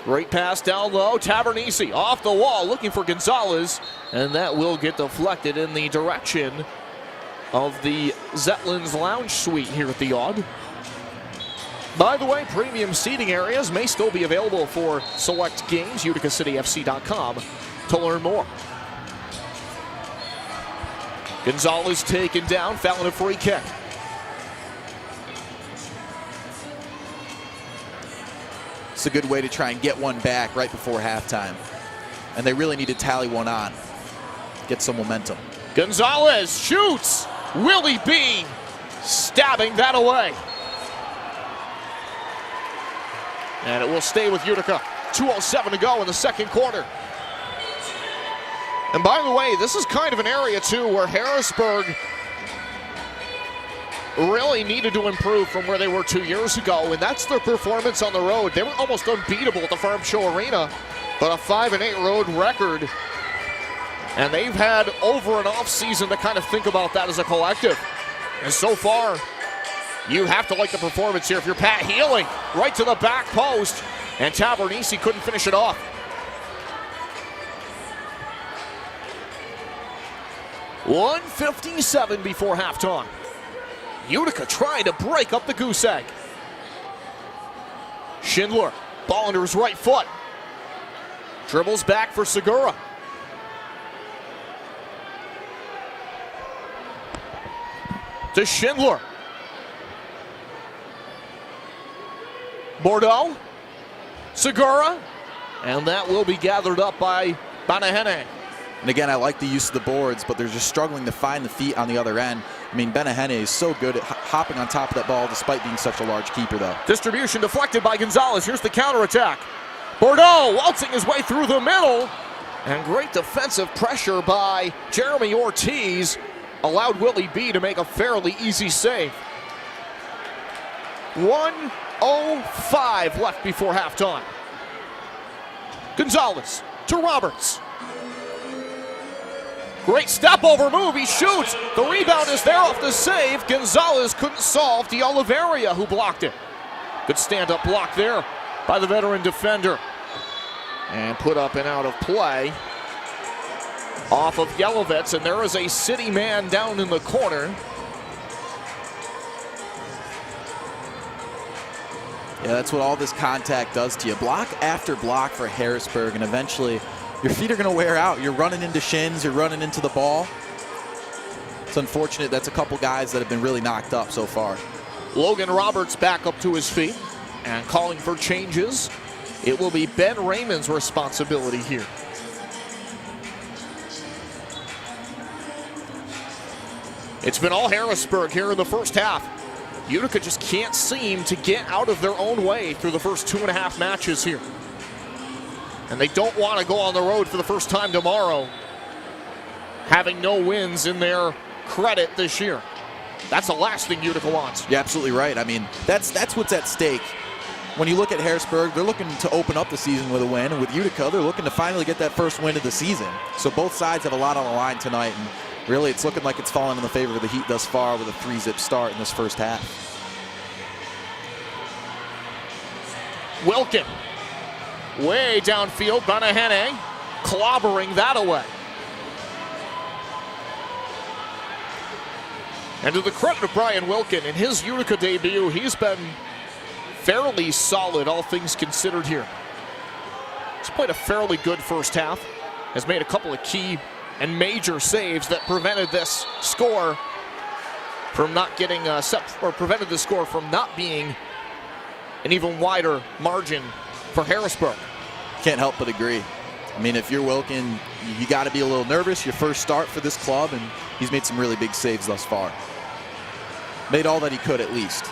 Great pass down low. Tavernisi off the wall looking for Gonzalez. And that will get deflected in the direction of the Zetlin's Lounge Suite here at the Aug. By the way, premium seating areas may still be available for select games. UticaCityFC.com to learn more. Gonzalez taken down, fouling a free kick. It's a good way to try and get one back right before halftime. And they really need to tally one on. Get some momentum. Gonzalez shoots. Willie B stabbing that away. And it will stay with Utica. 2:07 to go in the second quarter. And by the way, this is kind of an area too where Harrisburg really needed to improve from where they were 2 years ago, and that's their performance on the road. They were almost unbeatable at the Farm Show Arena, but a 5-8 road record. And they've had over an off season to kind of think about that as a collective. And so far, you have to like the performance here. If you're Pat Healing, right to the back post, and Tavernisi couldn't finish it off. .157 before halftime. Utica trying to break up the goose egg. Schindler, ball under his right foot. Dribbles back for Segura. To Schindler. Bordeaux. Segura. And that will be gathered up by Banahene. And again, I like the use of the boards, but they're just struggling to find the feet on the other end. I mean, Banahene is so good at hopping on top of that ball despite being such a large keeper, though. Distribution deflected by Gonzalez. Here's the counterattack. Bordeaux waltzing his way through the middle. And great defensive pressure by Jeremy Ortiz allowed Willie B to make a fairly easy save. 1:05 left before halftime. Gonzalez to Roberts. Great step over move, he shoots. The rebound is there off the save. Gonzalez couldn't solve De Oliveira, who blocked it. Good stand-up block there by the veteran defender. And put up and out of play off of Yelovitz, and there is a city man down in the corner. Yeah, that's what all this contact does to you. Block after block for Harrisburg, and eventually your feet are going to wear out. You're running into shins, you're running into the ball. It's unfortunate. That's a couple guys that have been really knocked up so far. Logan Roberts back up to his feet and calling for changes. It will be Ben Raymond's responsibility here. It's been all Harrisburg here in the first half. Utica just can't seem to get out of their own way through the first 2.5 matches here. And they don't want to go on the road for the first time tomorrow, having no wins in their credit this year. That's the last thing Utica wants. You're absolutely right. I mean, that's what's at stake. When you look at Harrisburg, they're looking to open up the season with a win, and with Utica, they're looking to finally get that first win of the season. So both sides have a lot on the line tonight, and really it's looking like it's fallen in the favor of the Heat thus far with a 3-zip start in this first half. Wilkin, way downfield, Banahene clobbering that away. And to the credit of Brian Wilkin, in his Utica debut, he's been fairly solid, all things considered here. He's played a fairly good first half, has made a couple of key and major saves that prevented this score from not getting prevented the score from not being an even wider margin for Harrisburg. Can't help but agree. I mean, if you're Wilkin, you got to be a little nervous. Your first start for this club, and he's made some really big saves thus far. Made all that he could, at least.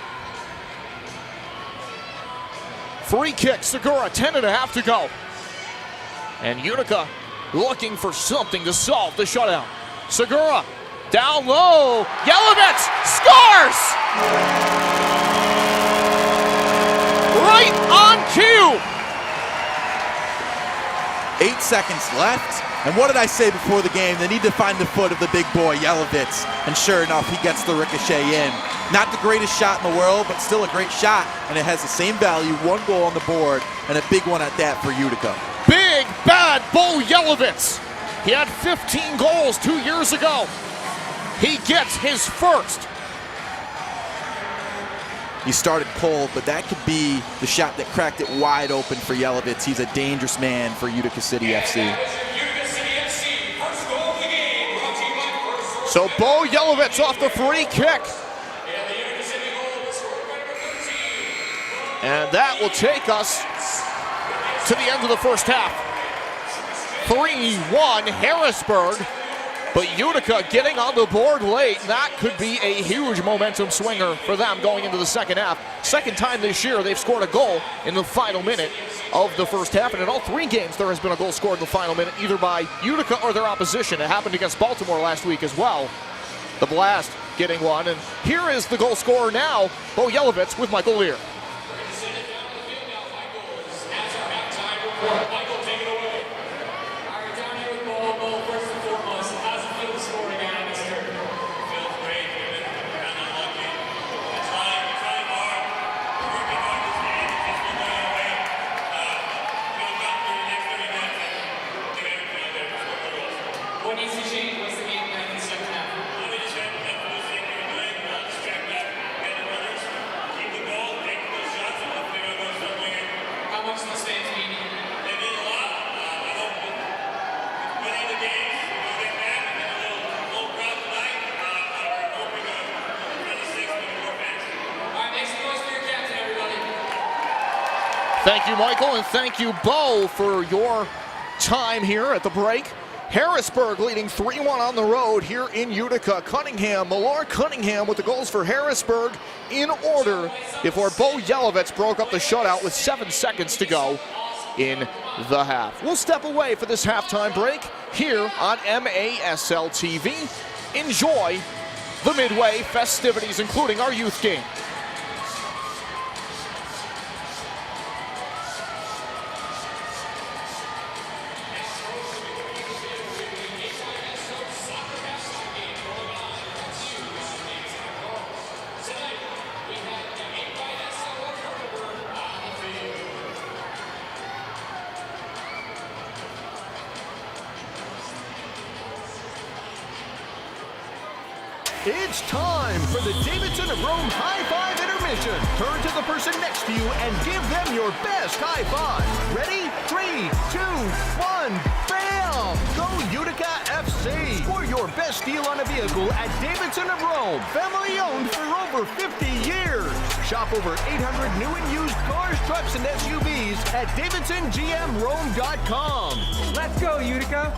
Free kick, Segura, 10.5 to go. And Utica looking for something to solve the shutout. Segura, down low, Yelovitz scores! Right on Huge! 8 seconds left. And what did I say before the game? They need to find the foot of the big boy, Yelovitz. And sure enough, he gets the ricochet in. Not the greatest shot in the world, but still a great shot. And it has the same value, 1 goal on the board, and a big one at that for Utica. Big, bad Bo Yelovitz. He had 15 goals 2 years ago. He gets his first. He started cold, but that could be the shot that cracked it wide open for Yelovitz. He's a dangerous man for Utica City FC. So Bo Yelovitz off the free kick. And that will take us to the end of the first half. 3-1 Harrisburg. But Utica getting on the board late. That could be a huge momentum swinger for them going into the second half. Second time this year they've scored a goal in the final minute of the first half. And in all 3 games there has been a goal scored in the final minute, either by Utica or their opposition. It happened against Baltimore last week as well. The Blast getting one. And here is the goal scorer now, Bo Yelovitz with Michael Lear. Michael, take it away. All right, down here with Bo, first and foremost, how's it feel to score again on this turn? Feels great. We've been kind of unlucky. We're trying hard. We're working hard this game. Just been going away. We'll come through the next 30 minutes and get everything in there to score more goals. What needs to change? What's the game plan in the second half? We just have to do the same thing we're doing. Just check back, get the runners, keep the ball, take those shots, and hopefully we're going to start winning. How much do those fans mean? They mean a lot. I hope winning the games, we'll get back and get a little crowd tonight. We're hoping to finish 6 with more fans. All right, make some noise for your captain, everybody. Thank you, Michael, and thank you, Bo, for your time here at the break. Harrisburg leading 3-1 on the road here in Utica. Malor Cunningham with the goals for Harrisburg in order before Bo Yelovitz broke up the shutout with 7 seconds to go in the half. We'll step away for this halftime break here on MASL TV. Enjoy the midway festivities, including our youth game. It's time for the Davidson of Rome High Five Intermission. Turn to the person next to you and give them your best high five. Ready? 3, 2, 1, bam! Go Utica FC. Score your best deal on a vehicle at Davidson of Rome. Family owned for over 50 years. Shop over 800 new and used cars, trucks, and SUVs at DavidsonGMRome.com. Let's go, Utica.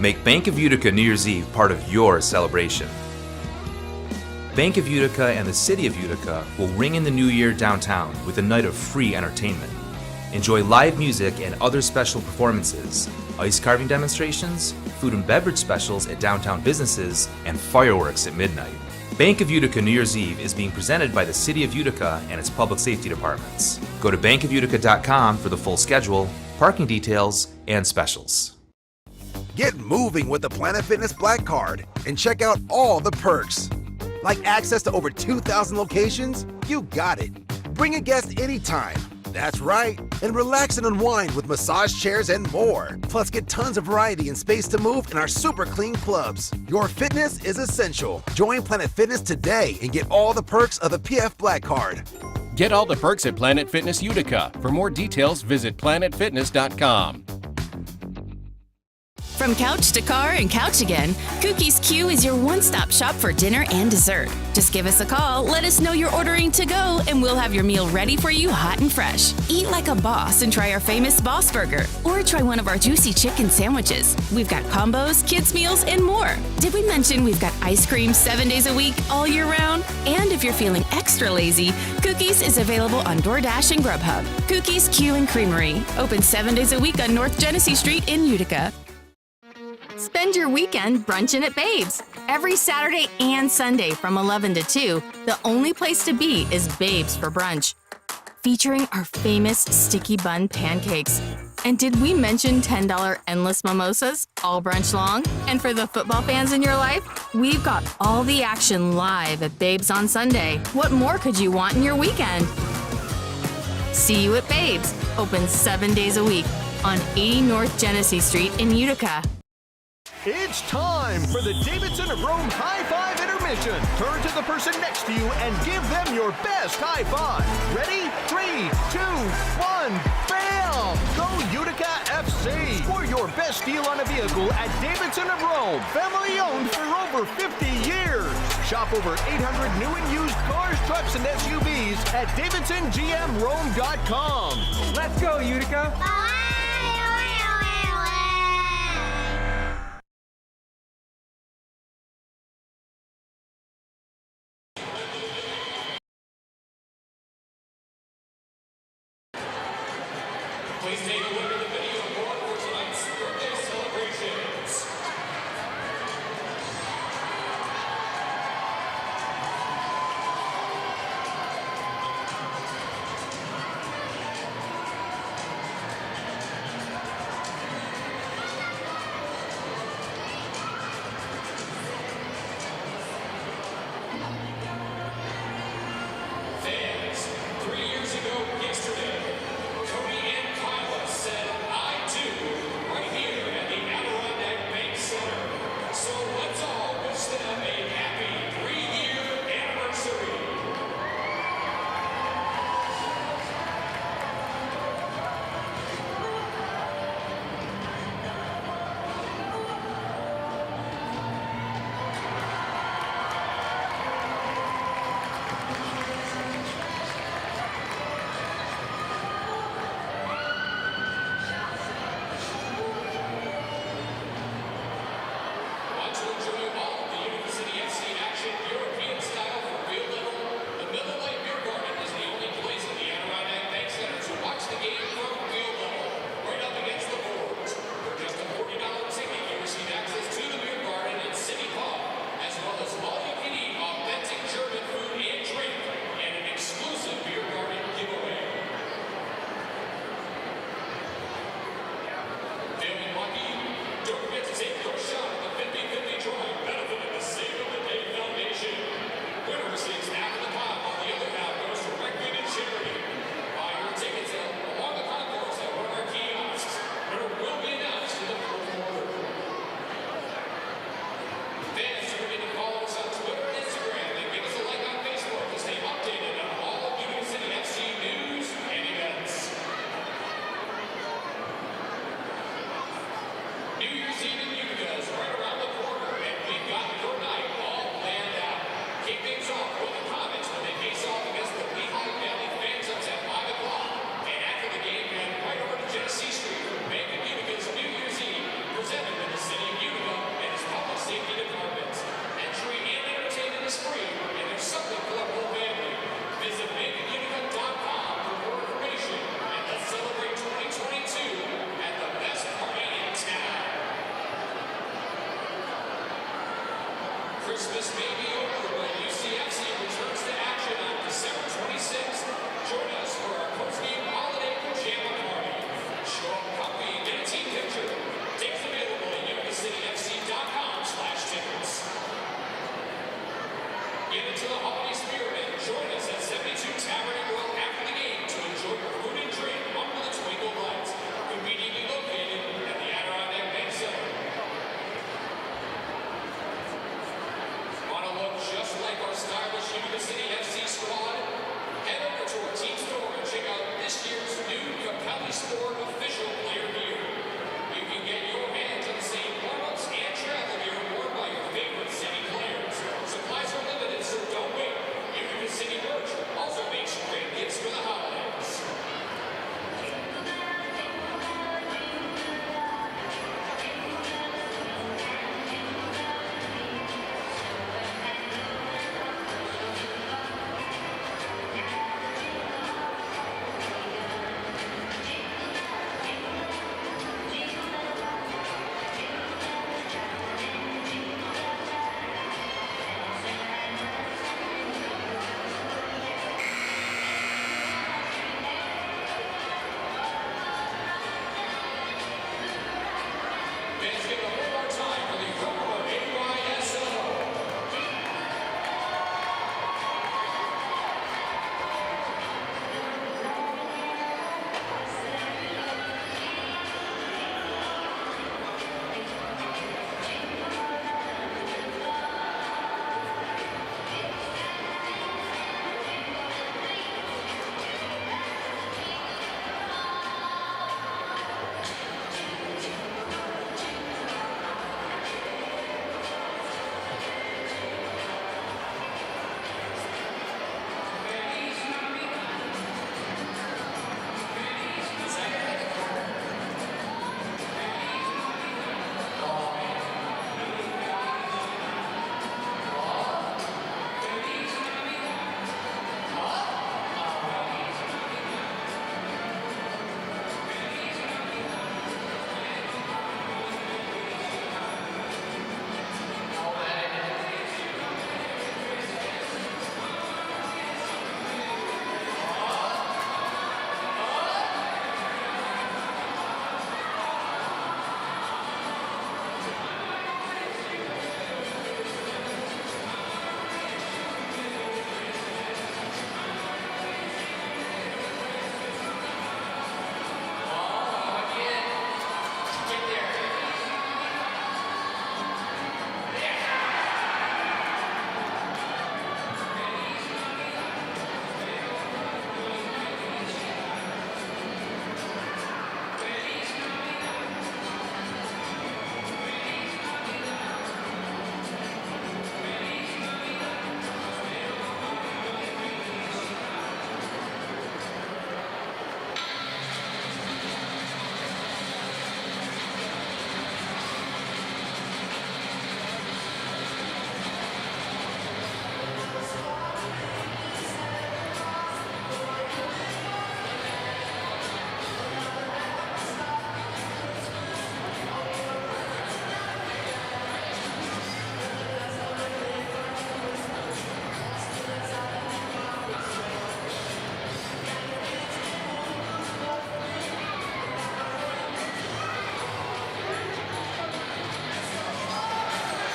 Make Bank of Utica New Year's Eve part of your celebration. Bank of Utica and the City of Utica will ring in the new year downtown with a night of free entertainment. Enjoy live music and other special performances, ice carving demonstrations, food and beverage specials at downtown businesses, and fireworks at midnight. Bank of Utica New Year's Eve is being presented by the City of Utica and its public safety departments. Go to bankofutica.com for the full schedule, parking details, and specials. Get moving with the Planet Fitness Black Card and check out all the perks. Like access to over 2,000 locations? You got it. Bring a guest anytime. That's right. And relax and unwind with massage chairs and more. Plus get tons of variety and space to move in our super clean clubs. Your fitness is essential. Join Planet Fitness today and get all the perks of the PF Black Card. Get all the perks at Planet Fitness Utica. For more details, visit planetfitness.com. From couch to car and couch again, Cookies Q is your one-stop shop for dinner and dessert. Just give us a call, let us know you're ordering to go, and we'll have your meal ready for you hot and fresh. Eat like a boss and try our famous Boss Burger, or try one of our juicy chicken sandwiches. We've got combos, kids' meals, and more. Did we mention we've got ice cream 7 days a week, all year round? And if you're feeling extra lazy, Cookies is available on DoorDash and Grubhub. Cookies Q and Creamery, open 7 days a week on North Genesee Street in Utica. Spend your weekend brunching at Babes. Every Saturday and Sunday from 11 to 2, the only place to be is Babes for brunch. Featuring our famous sticky bun pancakes. And did we mention $10 endless mimosas all brunch long? And for the football fans in your life, we've got all the action live at Babes on Sunday. What more could you want in your weekend? See you at Babes, open 7 days a week on 80 North Genesee Street in Utica. It's time for the Davidson of Rome High Five Intermission. Turn to the person next to you and give them your best high five. Ready? 3, 2, 1, bam! Go Utica FC! For your best deal on a vehicle at Davidson of Rome. Family owned for over 50 years. Shop over 800 new and used cars, trucks, and SUVs at DavidsonGMRome.com. Let's go, Utica. Please take a look at the video board for tonight's birthday celebrations. Christmas may be over, but UCFC returns to action on December 26th. Join us for our post-game holiday pajama party. Show up comfy and get a team picture. Tickets available at UnicaCityFC.com/tickets. Get into the holiday spirit and join us at 72 Tavern and Grill after the game to enjoy your food and drink under the twinkle lights. Conveniently located at the Adirondack Bank Center. Want to look just like our stylish Utica City FC squad? Head over to our team store and check out this year's new Capelli Sport official player gear. You can get your hands on the same warm-ups and travel gear worn by your favorite city players. Supplies are limited, so don't wait. Utica City merch also makes great gifts for the holidays. Fans, give it one more time for the Rover MASL.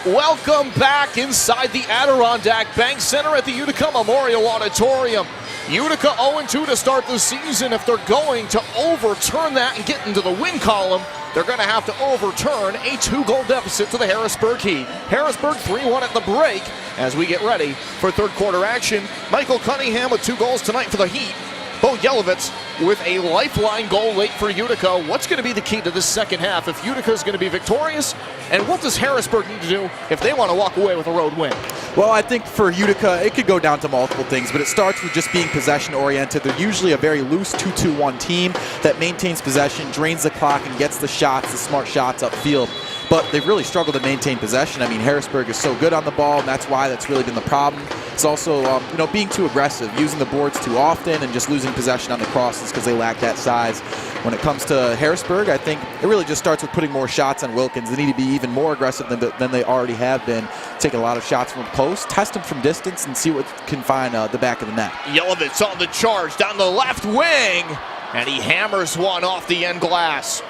Welcome back inside the Adirondack Bank Center at the Utica Memorial Auditorium. Utica 0-2 to start the season. If they're going to overturn that and get into the win column, they're going to have to overturn a 2-goal deficit to the Harrisburg Heat. Harrisburg 3-1 at the break as we get ready for third quarter action. Michael Cunningham with 2 goals tonight for the Heat. Bo Yelovitz with a lifeline goal late for Utica. What's going to be the key to this second half if Utica is going to be victorious? And what does Harrisburg need to do if they want to walk away with a road win? Well, I think for Utica, it could go down to multiple things, but it starts with just being possession-oriented. They're usually a very loose 2-2-1 team that maintains possession, drains the clock, and gets the shots, the smart shots upfield. But they've really struggled to maintain possession. I mean, Harrisburg is so good on the ball, and that's why that's really been the problem. It's also, being too aggressive, using the boards too often, and just losing possession on the crosses because they lack that size. When it comes to Harrisburg, I think it really just starts with putting more shots on Wilkins. They need to be even more aggressive than they already have been, taking a lot of shots from close, test them from distance, and see what can find the back of the net. Yelovitz on the charge down the left wing, and he hammers one off the end glass.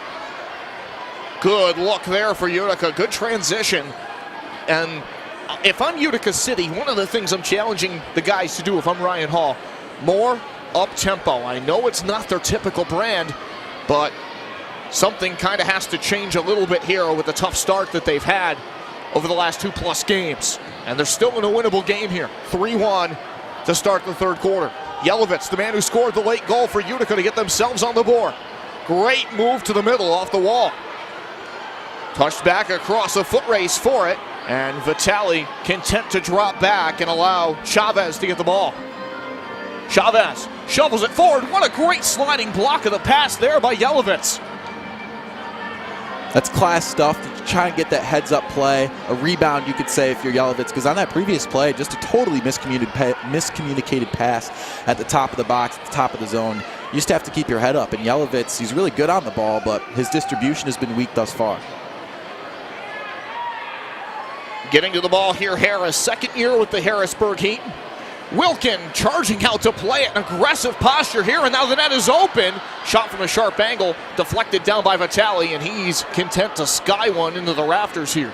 Good look there for Utica. Good transition. And if I'm Utica City, one of the things I'm challenging the guys to do, if I'm Ryan Hall, more up-tempo. I know it's not their typical brand, but something kind of has to change a little bit here with the tough start that they've had over the last 2+ games. And they're still in a winnable game here. 3-1 to start the third quarter. Yelovitz, the man who scored the late goal for Utica to get themselves on the board. Great move to the middle off the wall. Touched back across a foot race for it. And Vitali content to drop back and allow Chavez to get the ball. Chavez shovels it forward. What a great sliding block of the pass there by Yelovitz. That's class stuff to try and get that heads-up play. A rebound, you could say, if you're Yelovitz, because on that previous play, just a totally miscommunicated pass at the top of the box, at the top of the zone. You just have to keep your head up. And Yelovitz, he's really good on the ball, but his distribution has been weak thus far. Getting to the ball here, Harris, second year with the Harrisburg Heat. Wilkin charging out to play it, an aggressive posture here, and now the net is open. Shot from a sharp angle, deflected down by Vitali, and he's content to sky one into the rafters here.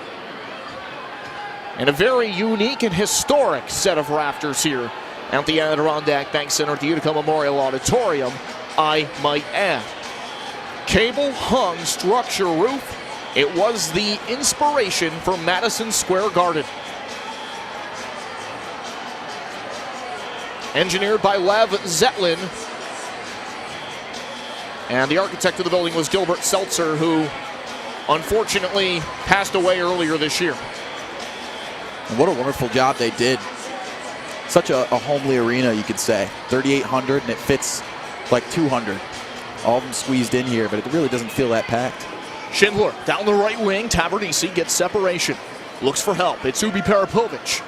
And a very unique and historic set of rafters here at the Adirondack Bank Center at the Utica Memorial Auditorium, I might add. Cable-hung structure roof. It was the inspiration for Madison Square Garden. Engineered by Lev Zetlin. And the architect of the building was Gilbert Seltzer, who unfortunately passed away earlier this year. And what a wonderful job they did. Such a homely arena, you could say. 3,800, and it fits like 200. All of them squeezed in here, but it really doesn't feel that packed. Schindler down the right wing. Tavernisi gets separation. Looks for help. It's Ubi Parapovic.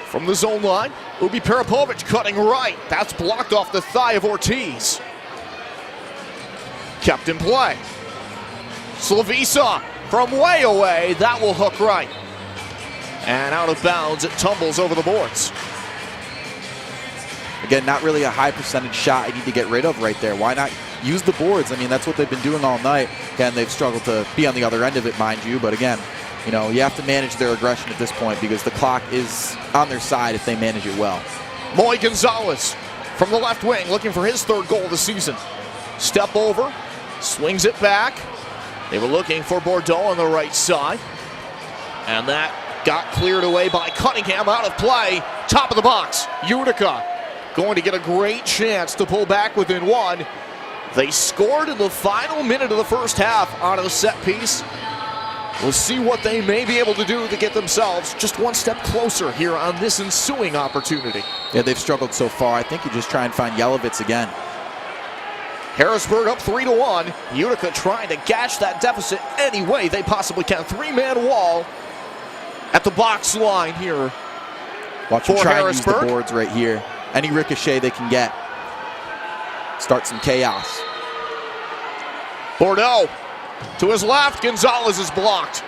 From the zone line, Ubi Parapovic cutting right. That's blocked off the thigh of Ortiz. Kept in play. Slavisa from way away. That will hook right. And out of bounds, it tumbles over the boards. Again, not really a high percentage shot I need to get rid of right there. Why not use the boards? I mean, that's what they've been doing all night. Again, they've struggled to be on the other end of it, mind you. But again, you have to manage their aggression at this point because the clock is on their side if they manage it well. Moy Gonzalez from the left wing looking for his third goal of the season. Step over, swings it back. They were looking for Bordeaux on the right side. And that got cleared away by Cunningham, out of play. Top of the box, Utica going to get a great chance to pull back within one. They scored in the final minute of the first half on a set piece. We'll see what they may be able to do to get themselves just one step closer here on this ensuing opportunity. Yeah, they've struggled so far. I think you just try and find Yelovitz again. Harrisburg up 3-1. Utica trying to gash that deficit any way they possibly can. Three-man wall at the box line here. Watch them try and use the boards right here. Any ricochet they can get. Start some chaos. Bordeaux to his left. Gonzalez is blocked.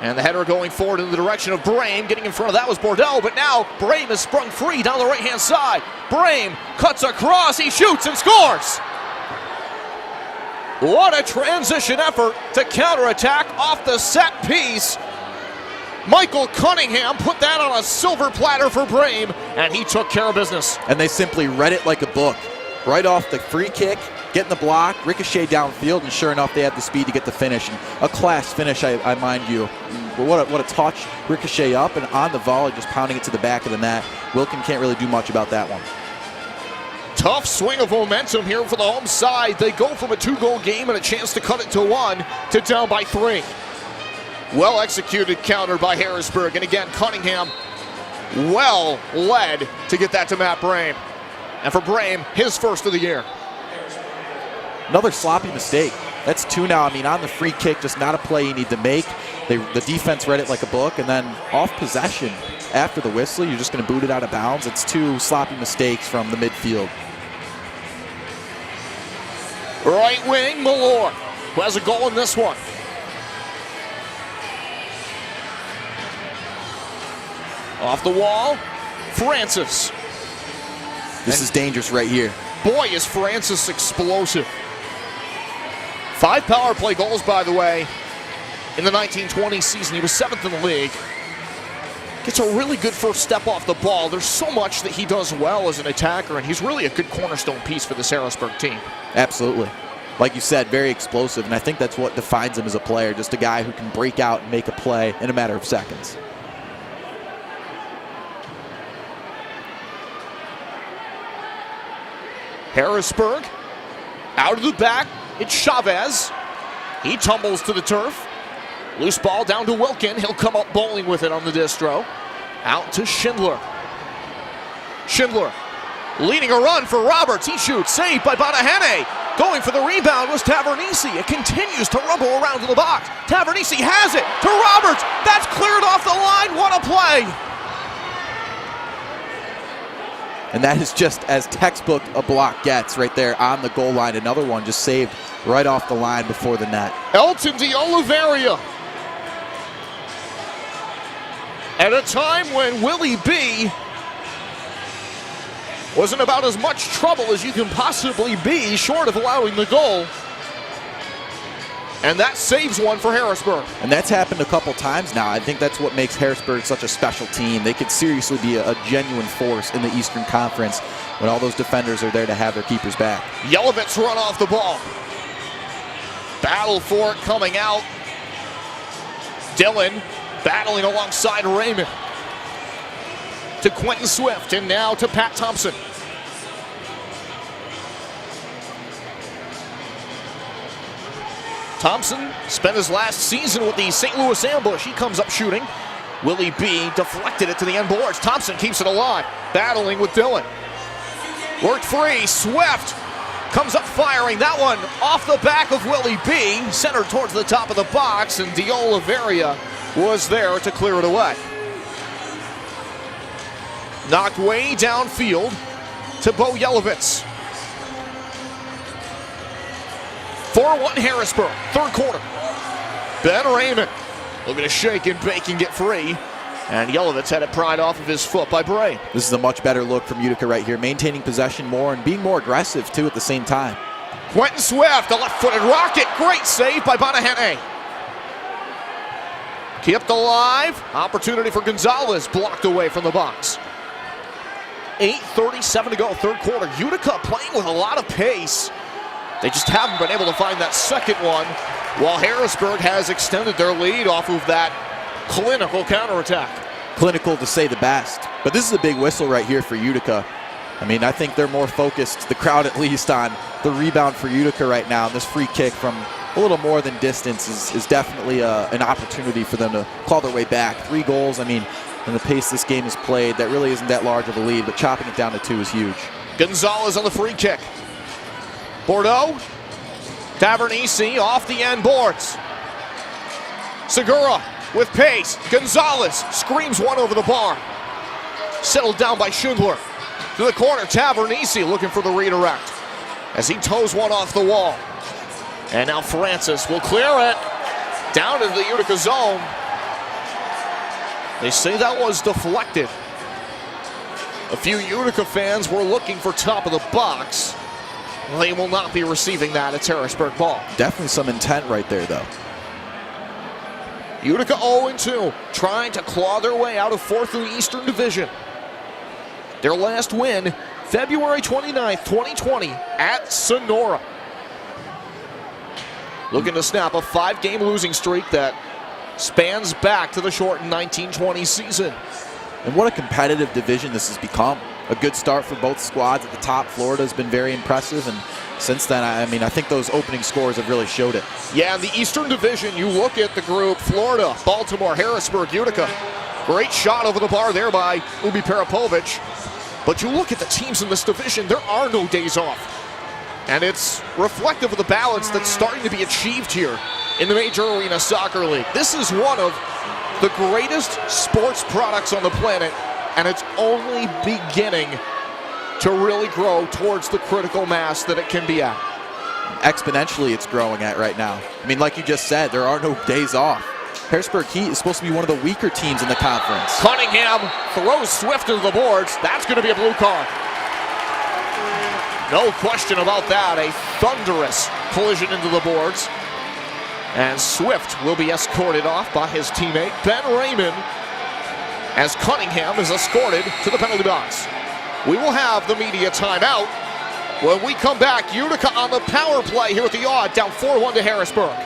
And the header going forward in the direction of Brame. Getting in front of that was Bordeaux, but now Brame has sprung free down the right-hand side. Brame cuts across. He shoots and scores. What a transition effort to counterattack off the set piece. Michael Cunningham put that on a silver platter for Brame, and he took care of business. And they simply read it like a book. Right off the free kick, getting the block, ricochet downfield, and sure enough, they had the speed to get the finish. And a class finish, I mind you. But what a touch, ricochet up, and on the volley, just pounding it to the back of the net. Wilkin can't really do much about that one. Tough swing of momentum here for the home side. They go from a 2-goal game and a chance to cut it to 1 to down by 3. Well executed counter by Harrisburg. And again, Cunningham well led to get that to Matt Brame. And for Brame, his first of the year. Another sloppy mistake. That's 2 now. I mean, on the free kick, just not a play you need to make. The defense read it like a book, and then off possession after the whistle, you're just going to boot it out of bounds. It's 2 sloppy mistakes from the midfield. Right wing, Malort, who has a goal in this one. Off the wall, Francis. This is dangerous right here. Boy, is Francis explosive. 5 power play goals, by the way, in the 1920 season. He was 7th in the league. Gets a really good first step off the ball. There's so much that he does well as an attacker, and he's really a good cornerstone piece for this Harrisburg team. Absolutely. Like you said, very explosive, and I think that's what defines him as a player, just a guy who can break out and make a play in a matter of seconds. Harrisburg, out of the back, it's Chavez. He tumbles to the turf. Loose ball down to Wilkin. He'll come up bowling with it on the distro. Out to Schindler. Schindler leading a run for Roberts. He shoots, saved by Bonahene. Going for the rebound was Tavernisi. It continues to rumble around to the box. Tavernisi has it to Roberts. That's cleared off the line. What a play. And that is just as textbook a block gets right there on the goal line. Another one just saved right off the line before the net. Elton de Oliveira. At a time when Willie B was in about as much trouble as you can possibly be, short of allowing the goal. And that saves one for Harrisburg. And that's happened a couple times now. I think that's what makes Harrisburg such a special team. They could seriously be a genuine force in the Eastern Conference when all those defenders are there to have their keepers back. Yelovitz run off the ball. Battle for it coming out. Dillon battling alongside Raymond. To Quentin Swift, and now to Pat Thompson. Thompson spent his last season with the St. Louis Ambush. He comes up shooting. Willie B deflected it to the end boards. Thompson keeps it alive, battling with Dillon. Worked free, Swift comes up firing. That one off the back of Willie B, centered towards the top of the box, and de Oliveira was there to clear it away. Knocked way downfield to Bo Yelovitz. 4-1 Harrisburg, third quarter. Ben Raymond looking to shake and bake and get free. And Yelovitz had it pried off of his foot by Bray. This is a much better look from Utica right here, maintaining possession more and being more aggressive too at the same time. Quentin Swift, a left-footed rocket, great save by Bonahene. Kept alive, opportunity for Gonzalez, blocked away from the box. 8:37 to go, third quarter. Utica playing with a lot of pace. They just haven't been able to find that second one, while Harrisburg has extended their lead off of that clinical counterattack. Clinical to say the best. But this is a big whistle right here for Utica. I mean, I think they're more focused, the crowd at least, on the rebound for Utica right now. And this free kick from a little more than distance is definitely an opportunity for them to claw their way back. 3 goals, I mean, in the pace this game is played, that really isn't that large of a lead, but chopping it down to 2 is huge. Gonzalez on the free kick. Bordeaux, Tavernisi off the end boards. Segura with pace. Gonzalez screams one over the bar. Settled down by Schindler. To the corner, Tavernisi looking for the redirect as he toes one off the wall. And now Francis will clear it down into the Utica zone. They say that was deflected. A few Utica fans were looking for top of the box. They will not be receiving that. It's Harrisburg ball. Definitely some intent right there, though. Utica 0-2, trying to claw their way out of 4th in the Eastern Division. Their last win, February 29th, 2020, at Sonora. Looking to snap a 5-game losing streak that spans back to the shortened 1920 season. And what a competitive division this has become. A good start for both squads at the top. Florida's been very impressive, and since then, I mean, I think those opening scores have really showed it. Yeah, in the Eastern Division, you look at the group, Florida, Baltimore, Harrisburg, Utica. Great shot over the bar there by Ubi Parapovic. But you look at the teams in this division, there are no days off. And it's reflective of the balance that's starting to be achieved here in the Major Arena Soccer League. This is one of the greatest sports products on the planet, and it's only beginning to really grow towards the critical mass that it can be at. Exponentially it's growing at right now. I mean, like you just said, there are no days off. Harrisburg Heat is supposed to be one of the weaker teams in the conference. Cunningham throws Swift into the boards. That's going to be a blue card. No question about that. A thunderous collision into the boards. And Swift will be escorted off by his teammate Ben Raymond as Cunningham is escorted to the penalty box. We will have the media timeout. When we come back, Utica on the power play here at the Odd, down 4-1 to Harrisburg.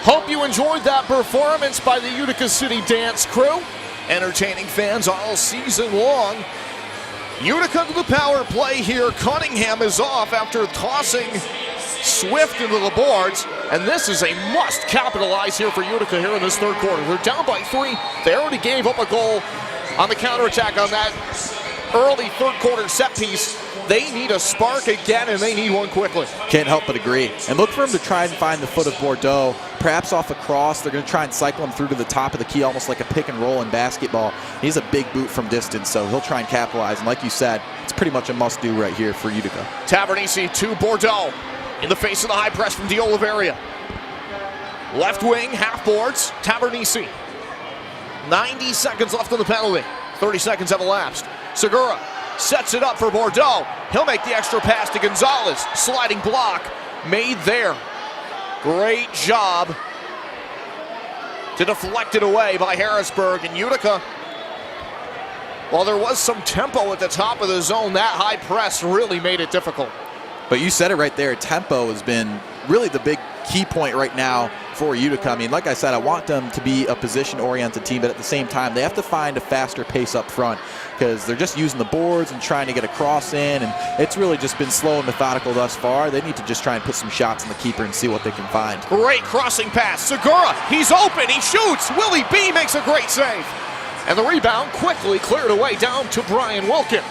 Hope you enjoyed that performance by the Utica City Dance Crew. Entertaining fans all season long. Utica to the power play here. Cunningham is off after tossing Swift into the boards. And this is a must capitalize here for Utica here in this third quarter. They're down by 3. They already gave up a goal on the counterattack on that early third quarter set piece. They need a spark again, and they need one quickly. Can't help but agree. And look for him to try and find the foot of Bordeaux, perhaps off a cross. They're going to try and cycle him through to the top of the key, almost like a pick and roll in basketball. He's a big boot from distance, so he'll try and capitalize. And like you said, it's pretty much a must-do right here for Utica. Tavernisi to Bordeaux in the face of the high press from DiOliveria. Left wing, half boards, Tavernisi. 90 seconds left on the penalty. 30 seconds have elapsed. Segura sets it up for Bordeaux. He'll make the extra pass to Gonzalez. Sliding block made there. Great job to deflect it away by Harrisburg. And Utica, while there was some tempo at the top of the zone, that high press really made it difficult. But you said it right there. Tempo has been really the big key point right now for Utica. I mean, like I said, I want them to be a position-oriented team, but at the same time, they have to find a faster pace up front because they're just using the boards and trying to get a cross in, and it's really just been slow and methodical thus far. They need to just try and put some shots in the keeper and see what they can find. Great crossing pass. Segura, he's open, he shoots. Willie B makes a great save. And the rebound quickly cleared away down to Brian Wilkin.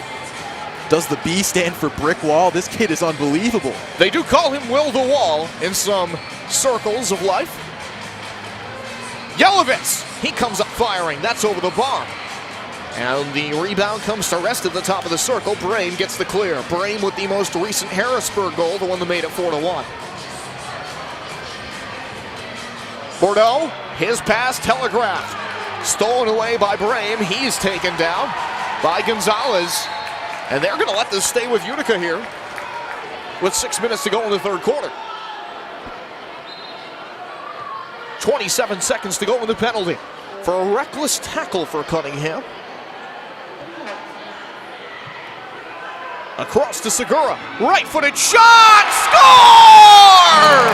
Does the B stand for brick wall? This kid is unbelievable. They do call him Will the Wall in some circles of life. Yelovitz, he comes up firing. That's over the bar. And the rebound comes to rest at the top of the circle. Brame gets the clear. Brame with the most recent Harrisburg goal, the one that made it 4-1. Bordeaux, his pass telegraphed. Stolen away by Brame. He's taken down by Gonzalez. And they're going to let this stay with Utica here with 6 minutes to go in the third quarter. 27 seconds to go in the penalty for a reckless tackle for Cunningham. Across to Segura. Right-footed shot! Score!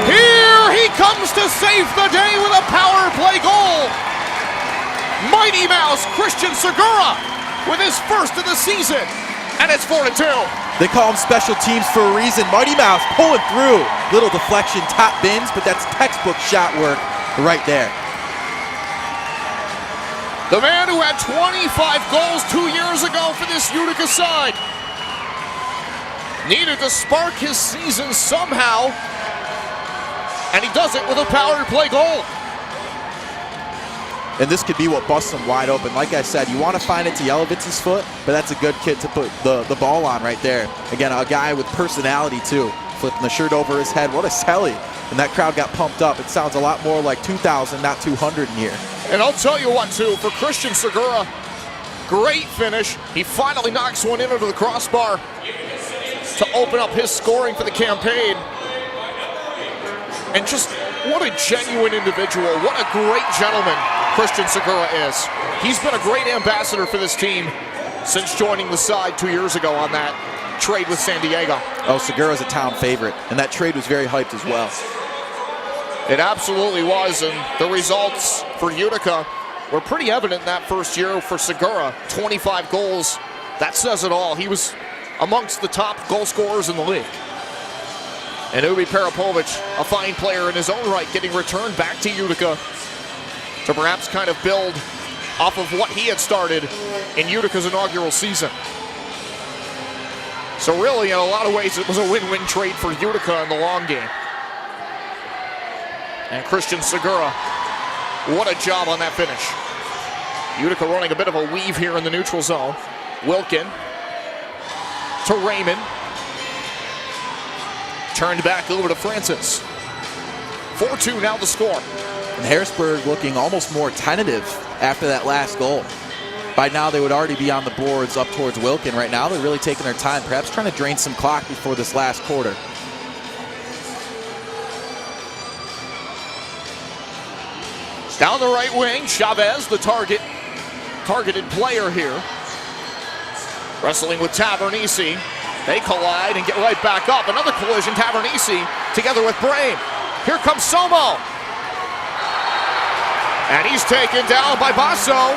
Here he comes to save the day with a power play goal. Mighty Mouse Christian Segura with his first of the season, and it's 4-2. They call him special teams for a reason. Mighty Mouse pulling through. Little deflection, top bins, but that's textbook shot work right there. The man who had 25 goals 2 years ago for this Utica side needed to spark his season somehow, and he does it with a power play goal. And this could be what busts him wide open. Like I said, you want to find it to Yelovitz's foot, but that's a good kid to put the ball on right there. Again, a guy with personality too. Flipping the shirt over his head. What a celly. And that crowd got pumped up. It sounds a lot more like 2,000, not 200 in here. And I'll tell you what, too, for Christian Segura, great finish. He finally knocks one in under the crossbar to open up his scoring for the campaign. And just what a genuine individual. What a great gentleman Christian Segura is. He's been a great ambassador for this team since joining the side 2 years ago on that trade with San Diego. Oh, Segura's a town favorite, and that trade was very hyped as well. It absolutely was, and the results for Utica were pretty evident in that first year for Segura. 25 goals, that says it all. He was amongst the top goal scorers in the league. And Ubi Parapovic, a fine player in his own right, getting returned back to Utica to perhaps kind of build off of what he had started in Utica's inaugural season. So really, in a lot of ways, it was a win-win trade for Utica in the long game. And Christian Segura, what a job on that finish. Utica running a bit of a weave here in the neutral zone. Wilkin to Raymond. Turned back over to Francis. 4-2 now the score. And Harrisburg looking almost more tentative after that last goal. By now, they would already be on the boards up towards Wilkin. Right now, they're really taking their time, perhaps trying to drain some clock before this last quarter. Down the right wing, Chavez, the targeted player here. Wrestling with Tavernisi. They collide and get right back up. Another collision, Tavernisi together with Brame. Here comes Somo. And he's taken down by Basso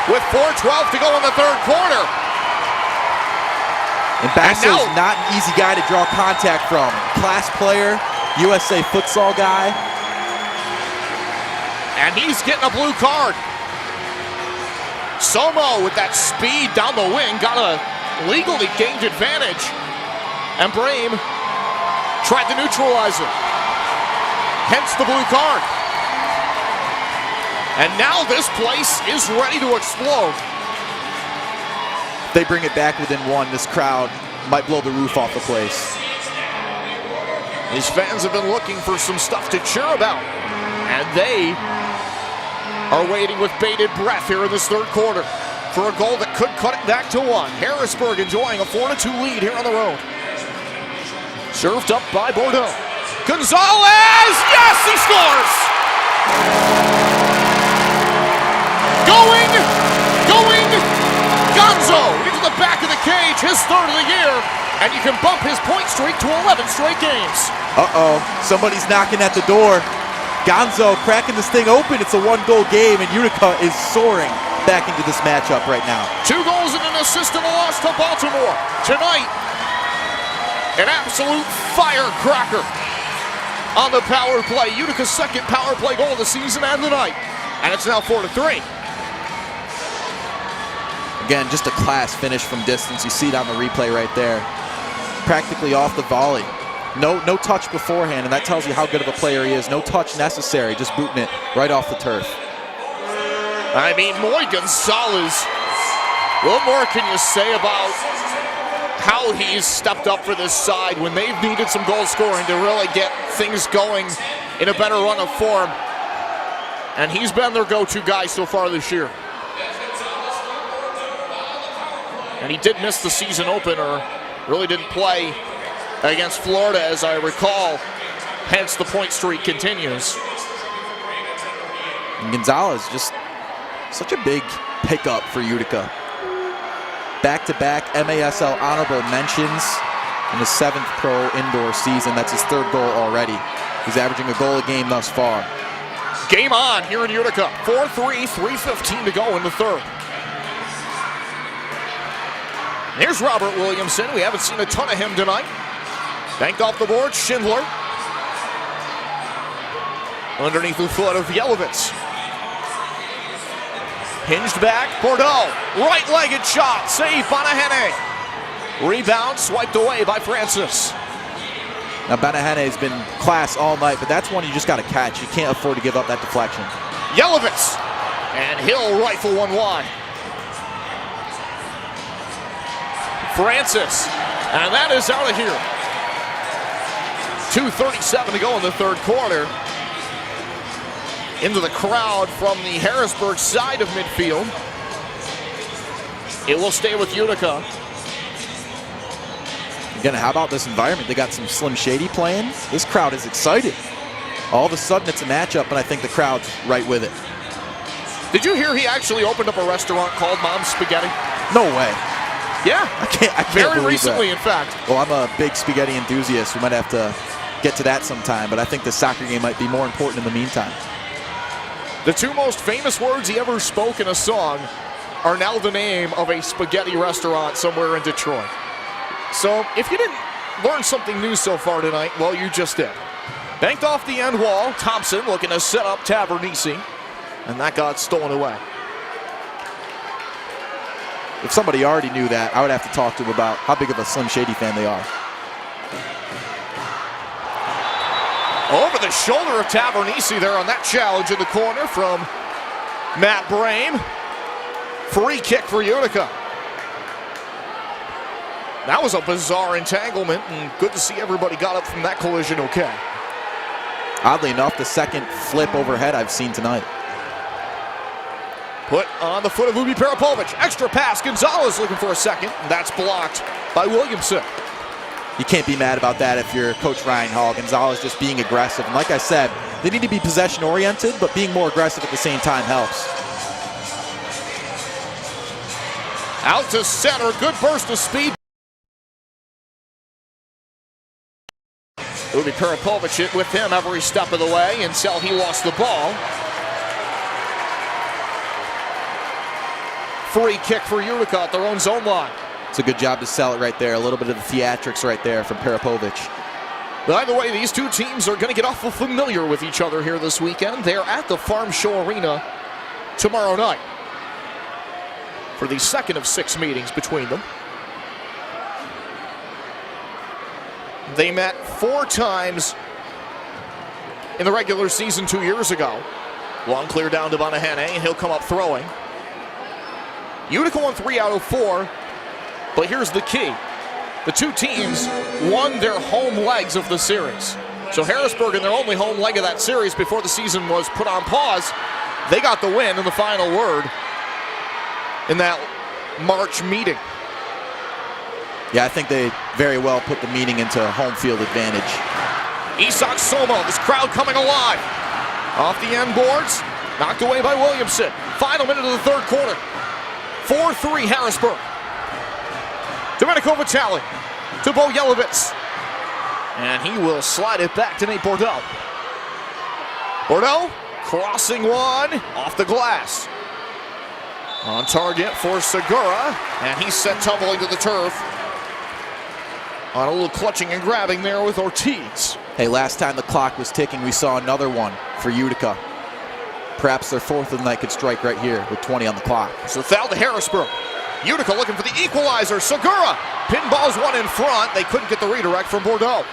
with 4:12 to go in the third quarter. And Basso's not an easy guy to draw contact from. Class player, USA futsal guy. And he's getting a blue card. Somo with that speed down the wing got a legally gained advantage. And Brame tried to neutralize it. Hence the blue card. And now this place is ready to explode. They bring it back within one. This crowd might blow the roof off the place. These fans have been looking for some stuff to cheer about. And they are waiting with bated breath here in this third quarter for a goal that could cut it back to one. Harrisburg enjoying a 4-2 lead here on the road. Served up by Bordeaux. Gonzalez, yes, he scores! Going, Gonzo into the back of the cage, his third of the year, and you can bump his point streak to 11 straight games. Uh-oh, somebody's knocking at the door. Gonzo cracking this thing open. It's a one-goal game, and Utica is soaring back into this matchup right now. 2 goals and an assist in the loss to Baltimore. Tonight, an absolute firecracker on the power play. Utica's second power play goal of the season and the night. And it's now 4-3. Again, just a class finish from distance. You see it on the replay right there. Practically off the volley. No touch beforehand, and that tells you how good of a player he is. No touch necessary, just booting it right off the turf. I mean, Moy Gonzalez, what more can you say about how he's stepped up for this side when they've needed some goal scoring to really get things going in a better run of form? And he's been their go-to guy so far this year. And he did miss the season opener, really didn't play against Florida, as I recall. Hence, the point streak continues. And Gonzalez, just such a big pickup for Utica. Back-to-back MASL honorable mentions in his 7th pro indoor season. That's his 3rd goal already. He's averaging a goal a game thus far. Game on here in Utica. 4-3, 3:15 to go in the third. Here's Robert Williamson. We haven't seen a ton of him tonight. Banked off the board, Schindler. Underneath the foot of Yelovitz. Hinged back, Bordeaux. Right-legged shot, save Banahene. Rebound swiped away by Francis. Now, Banahene has been class all night, but that's one you just got to catch. You can't afford to give up that deflection. Yelovitz, and he'll rifle one wide. Francis, and that is out of here. 2:37 to go in the third quarter. Into the crowd from the Harrisburg side of midfield. It will stay with Utica. Again, how about this environment? They got some Slim Shady playing. This crowd is excited. All of a sudden, it's a matchup, and I think the crowd's right with it. Did you hear he actually opened up a restaurant called Mom's Spaghetti? No way. Yeah. I can't Very believe recently, that. in fact. Well, I'm a big spaghetti enthusiast. We might have to get to that sometime, but I think the soccer game might be more important in the meantime. The two most famous words he ever spoke in a song are now the name of a spaghetti restaurant somewhere in Detroit. So if you didn't learn something new so far tonight, well, you just did. Banked off the end wall, Thompson looking to set up Tavernisi, and that got stolen away. If somebody already knew that, I would have to talk to them about how big of a Slim Shady fan they are. Over the shoulder of Tavernisi there on that challenge in the corner from Matt Brame. Free kick for Utica. That was a bizarre entanglement, and good to see everybody got up from that collision okay. Oddly enough, the second flip overhead I've seen tonight. Put on the foot of Ubi Parapovic. Extra pass. Gonzalez looking for a second. And that's blocked by Williamson. You can't be mad about that if you're Coach Ryan Hall. Gonzalez just being aggressive. And like I said, they need to be possession-oriented, but being more aggressive at the same time helps. Out to center. Good burst of speed. Ubi Parapovic with him every step of the way until he lost the ball. Free kick for Utica at their own zone line. It's a good job to sell it right there. A little bit of the theatrics right there from Parapovic. By the way, these two teams are going to get awful familiar with each other here this weekend. They're at the Farm Show Arena tomorrow night for the second of 6 meetings between them. They met 4 times in the regular season 2 years ago. Long clear down to Banahene, and he'll come up throwing. Utica won 3 out of 4, but here's the key. The two teams won their home legs of the series. So Harrisburg in their only home leg of that series before the season was put on pause, they got the win in the final word in that March meeting. Yeah, I think they very well put the meeting into home field advantage. Isak Somo, this crowd coming alive. Off the end boards, knocked away by Williamson. Final minute of the third quarter. 4-3 Harrisburg. Domenico Vitale to Bo Yelovitz. And he will slide it back to Nate Bordeaux. Bordeaux crossing one off the glass. On target for Segura, and he's sent tumbling to the turf. On a little clutching and grabbing there with Ortiz. Hey, last time the clock was ticking, we saw another one for Utica. Perhaps their fourth of the night could strike right here with 20 on the clock. So foul to Harrisburg. Utica looking for the equalizer. Segura pinballs one in front. They couldn't get the redirect from Bordeaux.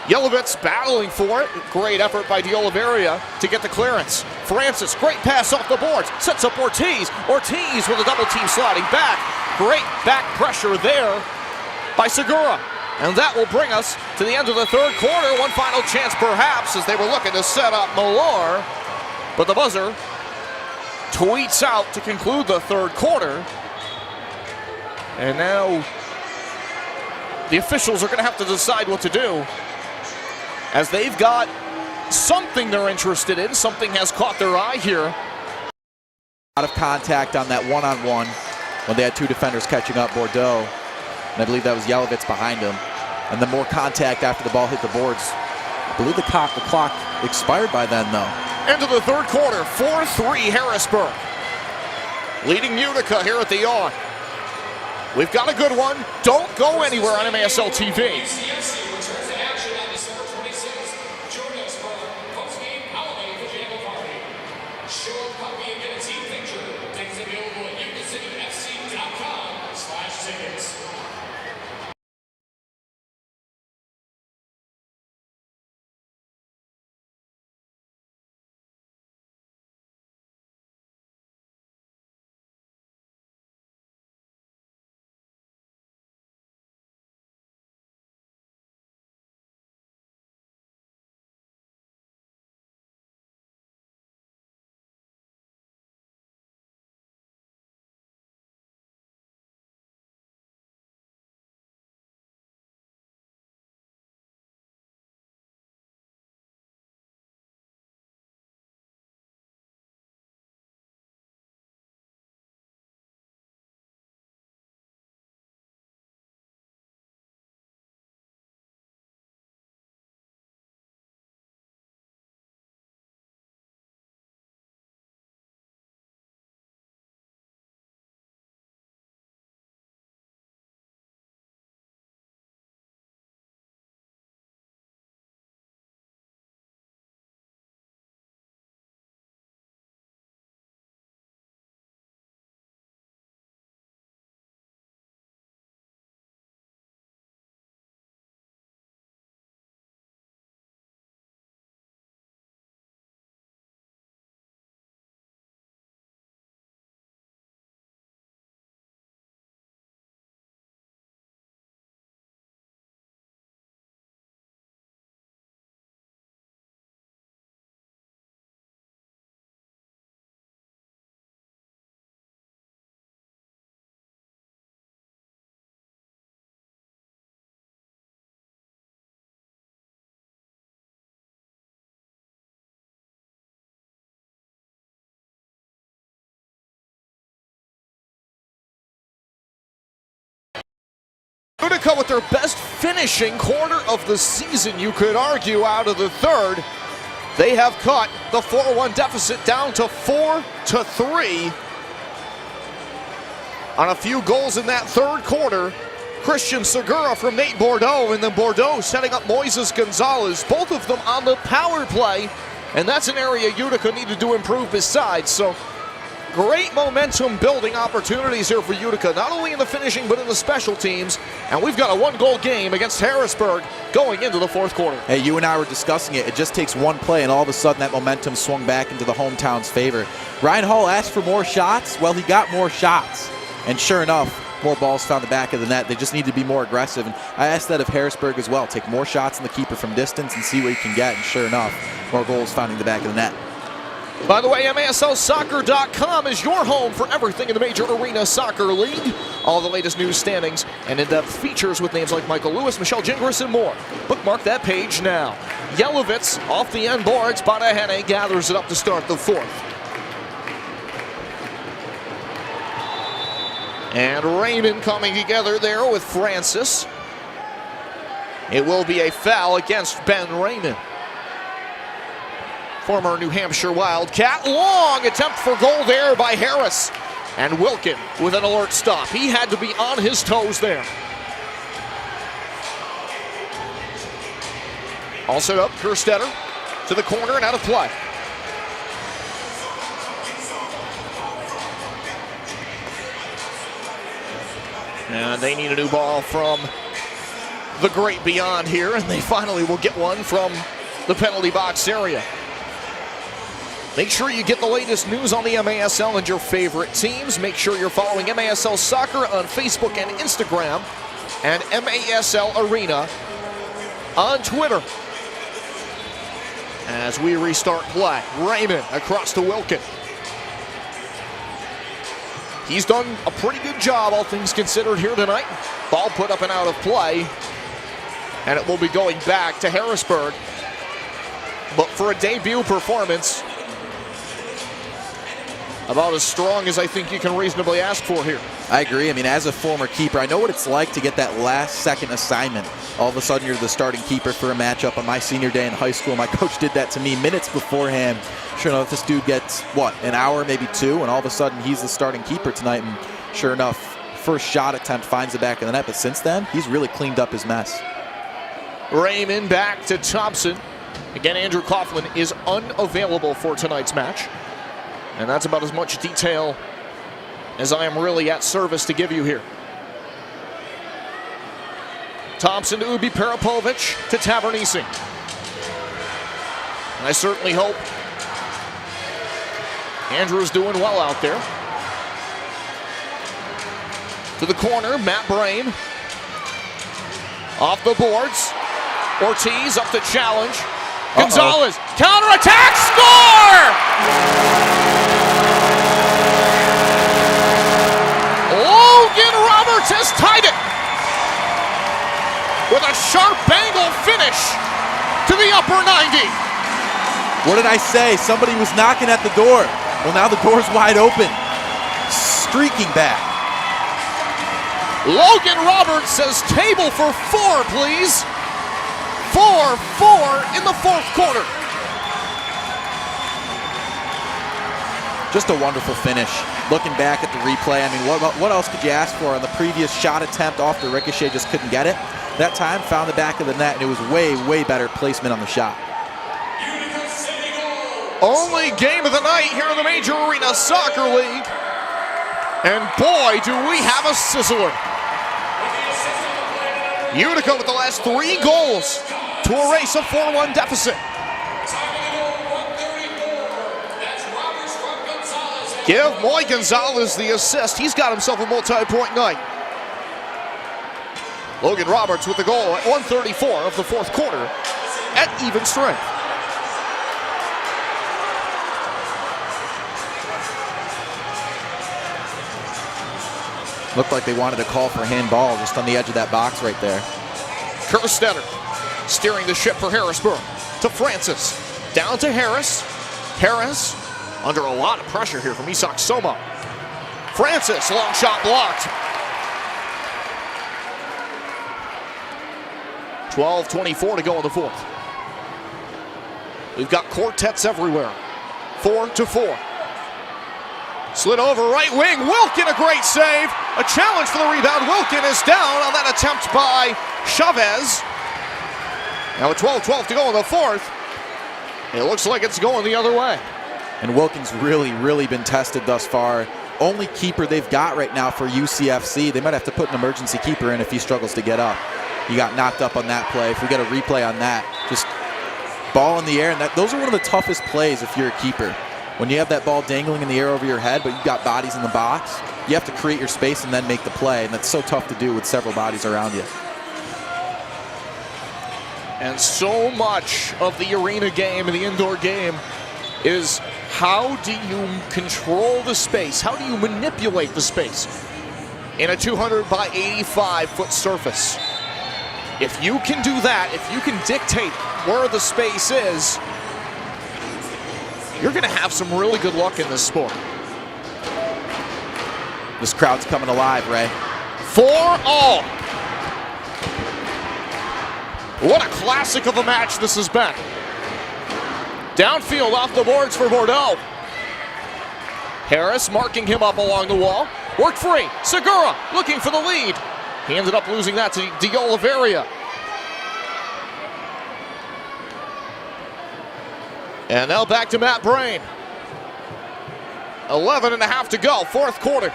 Yelovitz battling for it. Great effort by D'Oliveira to get the clearance. Francis, great pass off the boards. Sets up Ortiz. Ortiz with a double team sliding back. Great back pressure there by Segura. And that will bring us to the end of the third quarter. One final chance perhaps as they were looking to set up Millar. But the buzzer tweets out to conclude the third quarter. And now the officials are going to have to decide what to do, as they've got something they're interested in. Something has caught their eye here. Out of contact on that one-on-one when they had 2 defenders catching up, Bordeaux. And I believe that was Yelovitz behind him. And then more contact after the ball hit the boards. I believe the clock expired by then, though. End of the third quarter, 4-3 Harrisburg. Leading Utica here at the Yawn. We've got a good one. Don't go anywhere on MASL TV. Join us for a post-game holiday pajama party. Show up, puppy, and get a team picture Utica with their best finishing quarter of the season, you could argue, out of the third. They have cut the 4-1 deficit down to 4-3 on a few goals in that third quarter. Christian Segura from Nate Bordeaux, and then Bordeaux setting up Moises Gonzalez, both of them on the power play, and that's an area Utica needed to improve besides. So great momentum building opportunities here for Utica, not only in the finishing but in the special teams, and we've got a one-goal game against Harrisburg going into the fourth quarter. Hey, you and I were discussing it. It just takes one play, and all of a sudden that momentum swung back into the hometown's favor. Ryan Hall asked for more shots. Well, he got more shots, and sure enough, more balls found the back of the net. They just need to be more aggressive, and I asked that of Harrisburg as well. Take more shots in the keeper from distance and see what you can get, and sure enough, more goals finding the back of the net. By the way, MASLsoccer.com is your home for everything in the Major Arena Soccer League. All the latest news, standings, and in-depth features with names like Michael Lewis, Michelle Gingras, and more. Bookmark that page now. Yelovitz off the end boards. Badahene gathers it up to start the fourth. And Raymond coming together there with Francis. It will be a foul against Ben Raymond. Former New Hampshire Wildcat. Long attempt for goal there by Harris. And Wilkin with an alert stop. He had to be on his toes there. All set up, Kerstetter to the corner and out of play. And they need a new ball from the great beyond here, and they finally will get one from the penalty box area. Make sure you get the latest news on the MASL and your favorite teams. Make sure you're following MASL Soccer on Facebook and Instagram, and MASL Arena on Twitter. As we restart play, Raymond across to Wilkin. He's done a pretty good job, all things considered, here tonight. Ball put up and out of play, and it will be going back to Harrisburg. But for a debut performance, about as strong as I think you can reasonably ask for here. I agree. I mean, as a former keeper, I know what it's like to get that last-second assignment. All of a sudden, you're the starting keeper for a matchup. On my senior day in high school, my coach did that to me minutes beforehand. Sure enough, this dude gets, what, an hour, maybe two, and all of a sudden, he's the starting keeper tonight. And sure enough, first shot attempt finds the back of the net. But since then, he's really cleaned up his mess. Raymond back to Thompson. Again, Andrew Coughlin is unavailable for tonight's match. And that's about as much detail as I am really at service to give you here. Thompson to Ubi Parapovic to Tavernisi. And I certainly hope Andrew's doing well out there. To the corner, Matt Brain. Off the boards. Ortiz up to challenge. Gonzalez, counterattack, score! Logan Roberts has tied it with a sharp angle finish to the upper 90. What did I say? Somebody was knocking at the door. Well, now the door's wide open. Streaking back. Logan Roberts says table for four, please. 4-4 in the fourth quarter. Just a wonderful finish. Looking back at the replay, I mean, what else could you ask for? On the previous shot attempt off the ricochet, just couldn't get it. That time, found the back of the net, and it was way, way better placement on the shot. Only game of the night here in the Major Arena Soccer League. And boy, do we have a sizzler. Utica with the last 3 goals to erase a 4-1 deficit. Give Moy Gonzalez the assist. He's got himself a multi-point night. Logan Roberts with the goal at 1:34 of the fourth quarter at even strength. Looked like they wanted to call for handball just on the edge of that box right there. Kerstetter steering the ship for Harrisburg to Francis. Down to Harris. Harris under a lot of pressure here from Isak Soma. Francis, long shot blocked. 12:24 to go in the fourth. We've got quartets everywhere. 4-4. Slid over right wing. Wilkin, a great save. A challenge for the rebound. Wilkin is down on that attempt by Chavez. Now with 12:12 to go in the fourth. It looks like it's going the other way. And Wilkin's really been tested thus far. Only keeper they've got right now for UCFC. They might have to put an emergency keeper in if he struggles to get up. He got knocked up on that play. If we get a replay on that, just ball in the air. And those are one of the toughest plays if you're a keeper. When you have that ball dangling in the air over your head, but you've got bodies in the box, you have to create your space and then make the play. And that's so tough to do with several bodies around you. And so much of the arena game and the indoor game is how do you control the space? How do you manipulate the space in a 200 by 85 foot surface? If you can do that, if you can dictate where the space is, you're going to have some really good luck in this sport. This crowd's coming alive, Ray. 4-all. What a classic of a match this has been. Downfield off the boards for Bordeaux. Harris marking him up along the wall. Worked free. Segura looking for the lead. He ended up losing that to De Oliveira. And now back to Matt Brain. 11.5 to go, fourth quarter.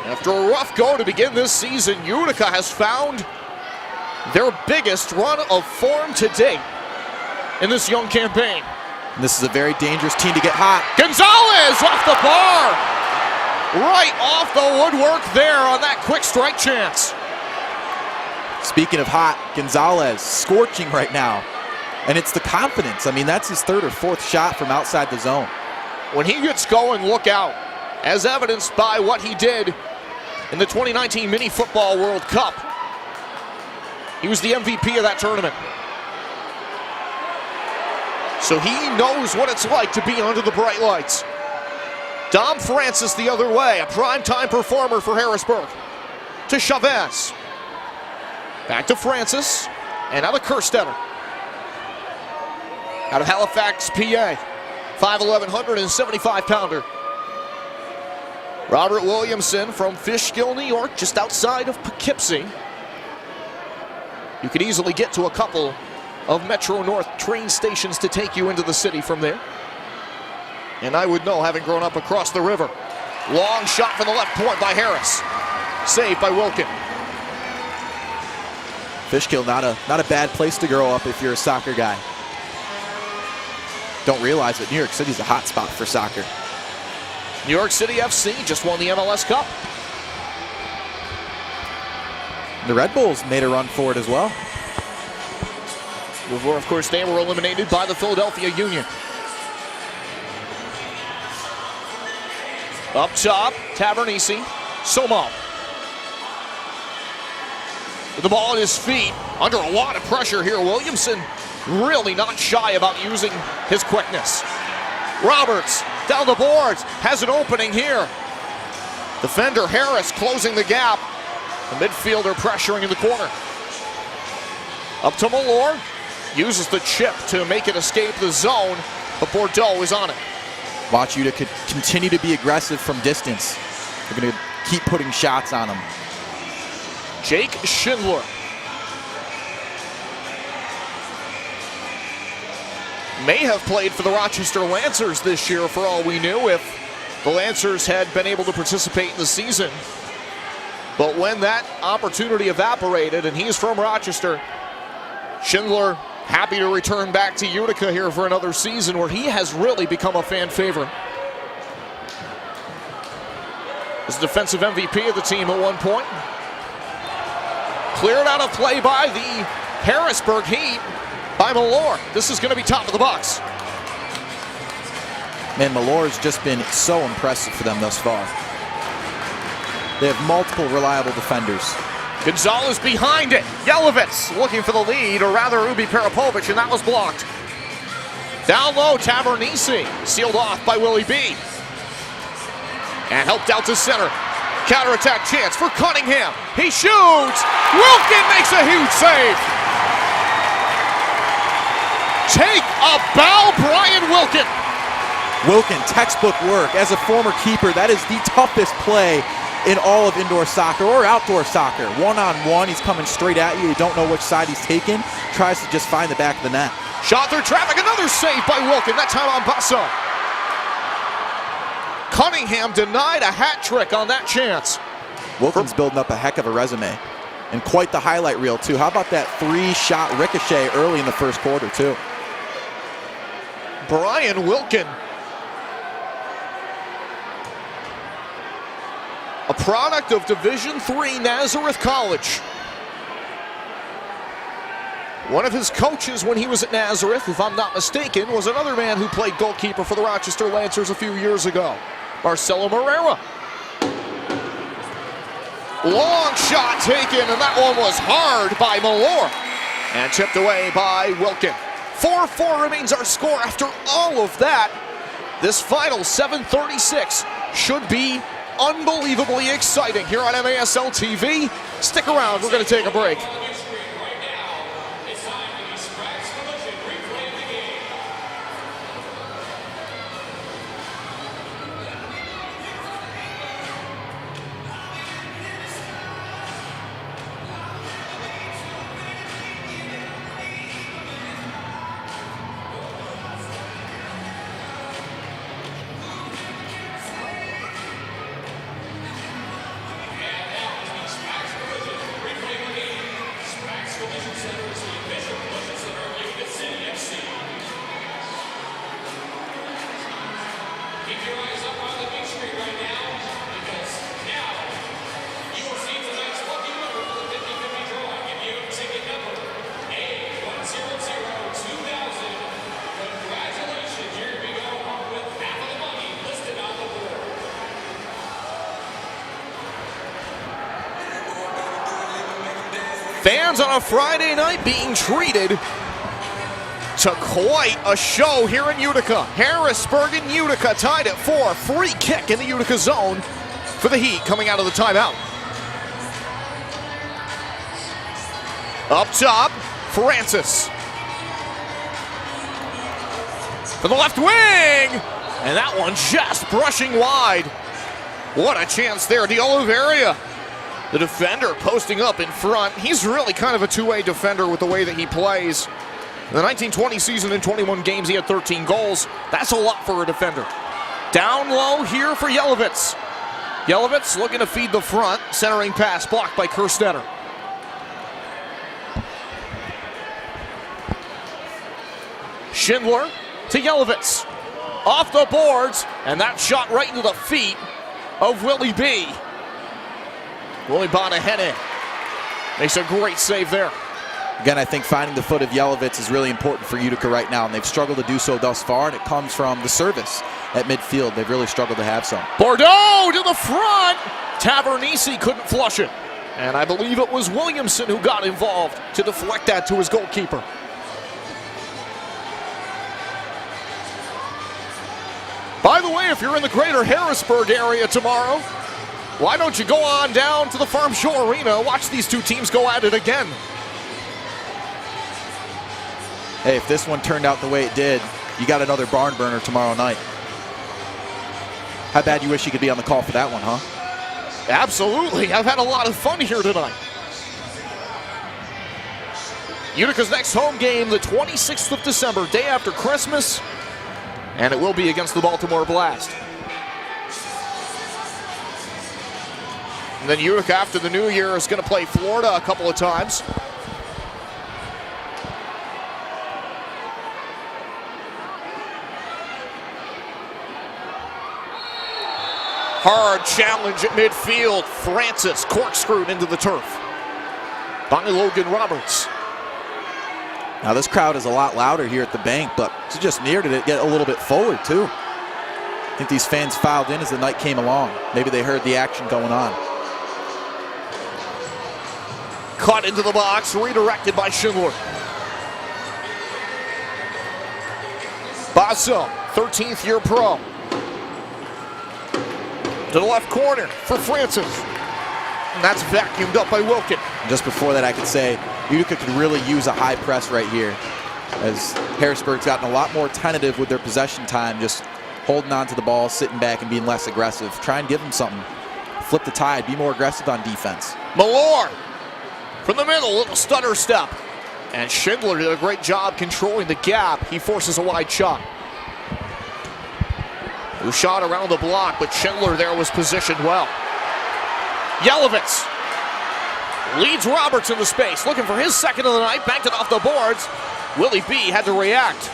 After a rough go to begin this season, Utica has found their biggest run of form to date in this young campaign. And this is a very dangerous team to get hot. Gonzalez off the bar. Right off the woodwork there on that quick strike chance. Speaking of hot, Gonzalez scorching right now. And it's the confidence. I mean, that's his third or fourth shot from outside the zone. When he gets going, look out. As evidenced by what he did in the 2019 Mini Football World Cup. He was the MVP of that tournament. So he knows what it's like to be under the bright lights. Dom Francis the other way, a primetime performer for Harrisburg. To Chavez. Back to Francis, and now to Kerstetter. Out of Halifax, PA. 5'11", 175-pounder. Robert Williamson from Fishkill, New York, just outside of Poughkeepsie. You could easily get to a couple of Metro North train stations to take you into the city from there. And I would know, having grown up across the river. Long shot from the left point by Harris. Saved by Wilkin. Fishkill, not a bad place to grow up if you're a soccer guy. Don't realize that New York City's a hot spot for soccer. New York City FC just won the MLS Cup. The Red Bulls made a run for it as well. Before, of course, they were eliminated by the Philadelphia Union. Up top, Tavernisi, Somo. With the ball at his feet, under a lot of pressure here, Williamson really not shy about using his quickness. Roberts down the boards, has an opening here. Defender Harris closing the gap. The midfielder pressuring in the corner. Up to Malor, uses the chip to make it escape the zone, but Bordeaux is on it. Watch Utica continue to be aggressive from distance. They're going to keep putting shots on them. Jake Schindler. May have played for the Rochester Lancers this year for all we knew if the Lancers had been able to participate in the season. But when that opportunity evaporated, and he's from Rochester, Schindler happy to return back to Utica here for another season where he has really become a fan favorite. Was defensive MVP of the team at one point. Cleared out of play by the Harrisburg Heat by Malor. This is going to be top of the box. Man, Malor's just been so impressive for them thus far. They have multiple reliable defenders. Gonzalez behind it. Yelovitz looking for the lead, or rather Ubi Parapovic, and that was blocked. Down low, Tavernisi, sealed off by Willie B. And helped out to center. Counterattack chance for Cunningham. He shoots. Wilkin makes a huge save. Take a bow, Brian Wilkin. Wilkin, textbook work. As a former keeper, that is the toughest play in all of indoor soccer or outdoor soccer. One-on-one, he's coming straight at you. You don't know which side he's taking. Tries to just find the back of the net. Shot through traffic, another save by Wilkin, that time on Basso. Cunningham denied a hat trick on that chance. Wilkin's building up a heck of a resume. And quite the highlight reel, too. How about that 3-shot ricochet early in the first quarter, too? Brian Wilkin. A product of Division III Nazareth College. One of his coaches when he was at Nazareth, if I'm not mistaken, was another man who played goalkeeper for the Rochester Lancers a few years ago, Marcelo Moreira. Long shot taken, and that one was hard by Malor. And tipped away by Wilkin. 4-4 remains our score after all of that. This final 7:36 should be unbelievably exciting here on MASL TV. Stick around, we're going to take a break. Fans on a Friday night being treated to quite a show here in Utica. Harrisburg and Utica tied at 4. Free kick in the Utica zone for the Heat coming out of the timeout. Up top, Francis. For the left wing! And that one just brushing wide. What a chance there, the Oliveria. The defender posting up in front. He's really kind of a two-way defender with the way that he plays. In the 1920 season, in 21 games, he had 13 goals. That's a lot for a defender. Down low here for Yelovitz. Yelovitz looking to feed the front. Centering pass blocked by Kerstetter. Schindler to Yelovitz. Off the boards, and that shot right into the feet of Willie B. Willie Bonahene makes a great save there. Again, I think finding the foot of Yelovitz is really important for Utica right now, and they've struggled to do so thus far, and it comes from the service at midfield. They've really struggled to have some. Bordeaux to the front. Tavernisi couldn't flush it. And I believe it was Williamson who got involved to deflect that to his goalkeeper. By the way, if you're in the greater Harrisburg area tomorrow, why don't you go on down to the Farm Show Arena, watch these two teams go at it again. Hey, if this one turned out the way it did, you got another barn burner tomorrow night. How bad you wish you could be on the call for that one, huh? Absolutely. I've had a lot of fun here tonight. Utica's next home game, the 26th of December, day after Christmas, and it will be against the Baltimore Blast. And then Utica, after the new year, is going to play Florida a couple of times. Hard challenge at midfield. Francis corkscrewed into the turf by Logan Roberts. Now this crowd is a lot louder here at the bank, but to just near to it, get a little bit forward too. I think these fans filed in as the night came along. Maybe they heard the action going on. Caught into the box, redirected by Schindler. Basso, 13th year pro. To the left corner for Francis. And that's vacuumed up by Wilkin. And just before that, I could say Utica could really use a high press right here, as Harrisburg's gotten a lot more tentative with their possession time, just holding on to the ball, sitting back, and being less aggressive. Try and give them something. Flip the tide. Be more aggressive on defense. Malore from the middle, little stutter step. And Schindler did a great job controlling the gap. He forces a wide shot. Who shot around the block, but Schindler there was positioned well. Yelovitz leads Roberts into space, looking for his second of the night, banked it off the boards. Willie B had to react.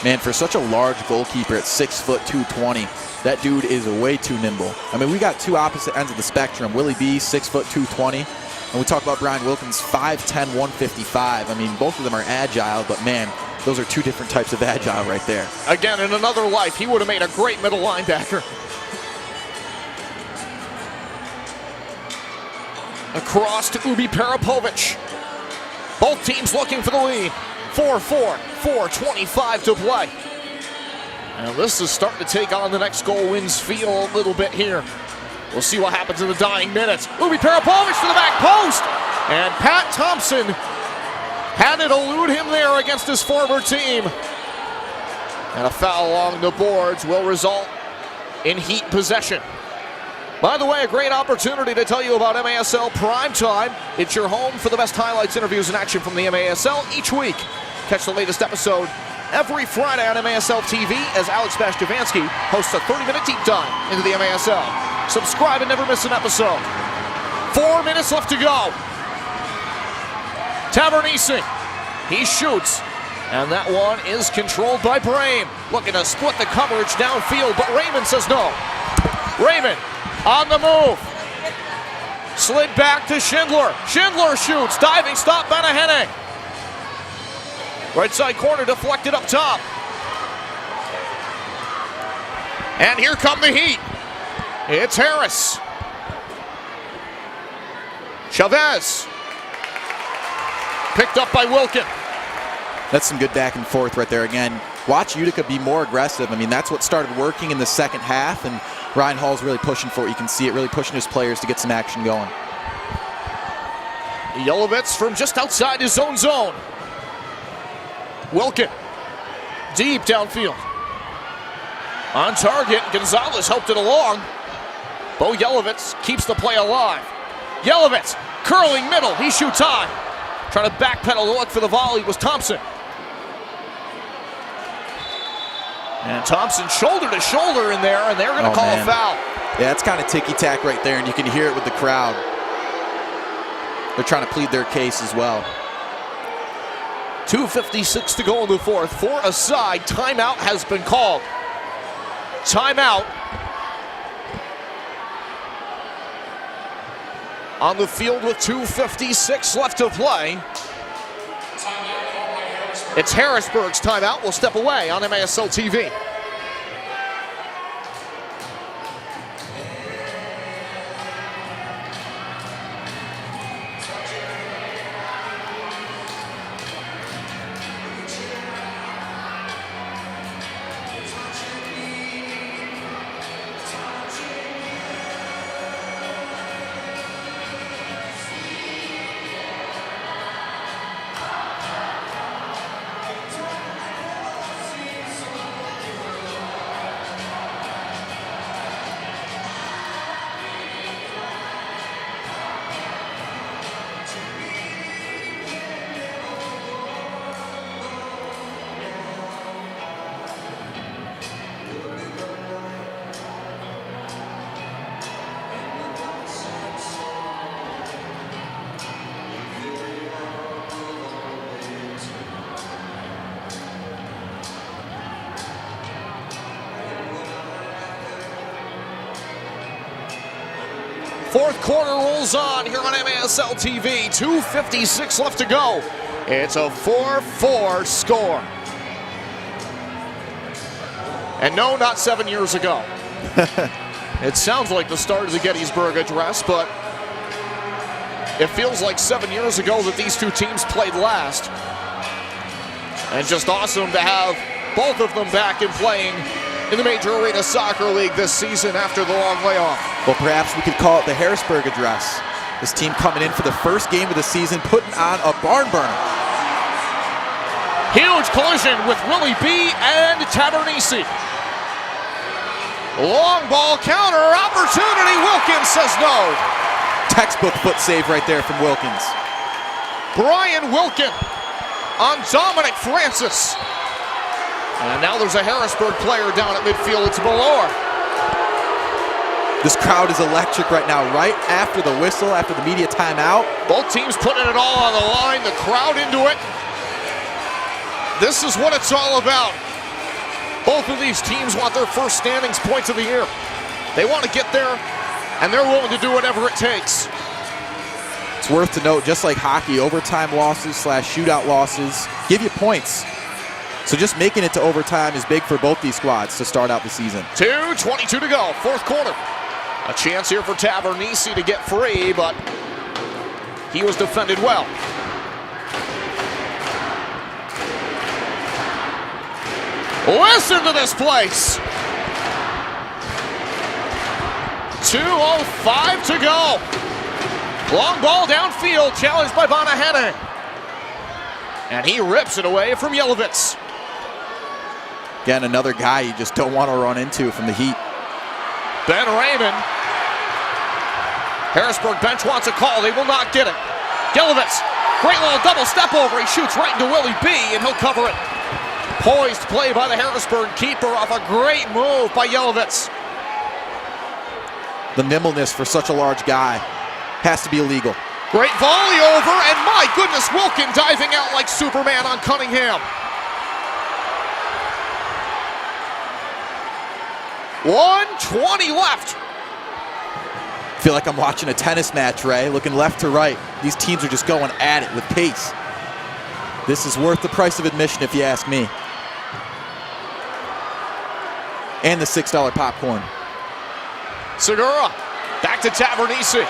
Man, for such a large goalkeeper at 6 foot 220, that dude is way too nimble. I mean, we got two opposite ends of the spectrum. Willie B, 6 foot 220, and we talk about Brian Wilkins, 5'10", 155. I mean, both of them are agile, but man, those are two different types of agile right there. Again, in another life, he would have made a great middle linebacker. Across to Ubi Parapovic. Both teams looking for the lead. 4-4, 4:25 to play. And this is starting to take on the next goal wins feel a little bit here. We'll see what happens in the dying minutes. Ubi Parapovic to the back post. And Pat Thompson had it elude him there against his former team. And a foul along the boards will result in Heat possession. By the way, a great opportunity to tell you about MASL Primetime. It's your home for the best highlights, interviews, and action from the MASL each week. Catch the latest episode every Friday on MASL TV as Alex Bashkovansky hosts a 30-minute deep dive into the MASL. Subscribe and never miss an episode. 4 minutes left to go. Tavernese, he shoots, and that one is controlled by Brame. Looking to split the coverage downfield, but Raymond says no. Raymond on the move. Slid back to Schindler. Schindler shoots, diving stop, Benahene. Right side corner deflected up top. And here come the Heat. It's Harris. Chavez. Picked up by Wilkin. That's some good back and forth right there. Again, watch Utica be more aggressive. I mean, that's what started working in the second half, and Ryan Hall's really pushing for it. You can see it, really pushing his players to get some action going. Yelovitz from just outside his own zone. Wilkin, deep downfield. On target, Gonzalez helped it along. Bo Yelovitz keeps the play alive. Yelovitz, curling middle, he shoots high. Trying to backpedal to look for the volley was Thompson. And Thompson shoulder to shoulder in there, and they're going to call a foul. Yeah, that's kind of ticky-tack right there, and you can hear it with the crowd. They're trying to plead their case as well. 2:56 to go in the fourth. For a side, timeout has been called. Timeout on the field with 2:56 left to play. It's Harrisburg's timeout. We'll step away on MASL TV. Fourth quarter rolls on here on MASL TV. 2:56 left to go. It's a 4-4 score. And no, not 7 years ago. It sounds like the start of the Gettysburg Address, but it feels like 7 years ago that these two teams played last. And just awesome to have both of them back and playing in the Major Arena Soccer League this season after the long layoff. Well, perhaps we could call it the Harrisburg address. This team coming in for the first game of the season, putting on a barn burner. Huge collision with Willie B and Tavernisi. Long ball counter opportunity. Wilkins says no. Textbook foot save right there from Wilkins. Brian Wilkin on Dominic Francis. And now there's a Harrisburg player down at midfield. It's Malor. This crowd is electric right now, right after the whistle, after the media timeout. Both teams putting it all on the line, the crowd into it. This is what it's all about. Both of these teams want their first standings points of the year. They want to get there, and they're willing to do whatever it takes. It's worth to note, just like hockey, overtime losses / shootout losses give you points. So just making it to overtime is big for both these squads to start out the season. 2:22 to go, fourth quarter. A chance here for Tavernisi to get free, but he was defended well. Listen to this place. 2:05 to go. Long ball downfield, challenged by Bonahene. And he rips it away from Yelovitz. Again, another guy you just don't want to run into from the Heat. Ben Raymond. Harrisburg bench wants a call. They will not get it. Yelovitz, great little double step over. He shoots right into Willie B, and he'll cover it. Poised play by the Harrisburg keeper off a great move by Yelovitz. The nimbleness for such a large guy has to be illegal. Great volley over, and my goodness, Wilkin diving out like Superman on Cunningham. 1:20 left. Feel like I'm watching a tennis match, Ray, looking left to right. These teams are just going at it with pace. This is worth the price of admission if you ask me. And the $6 popcorn. Segura back to Tavernisi.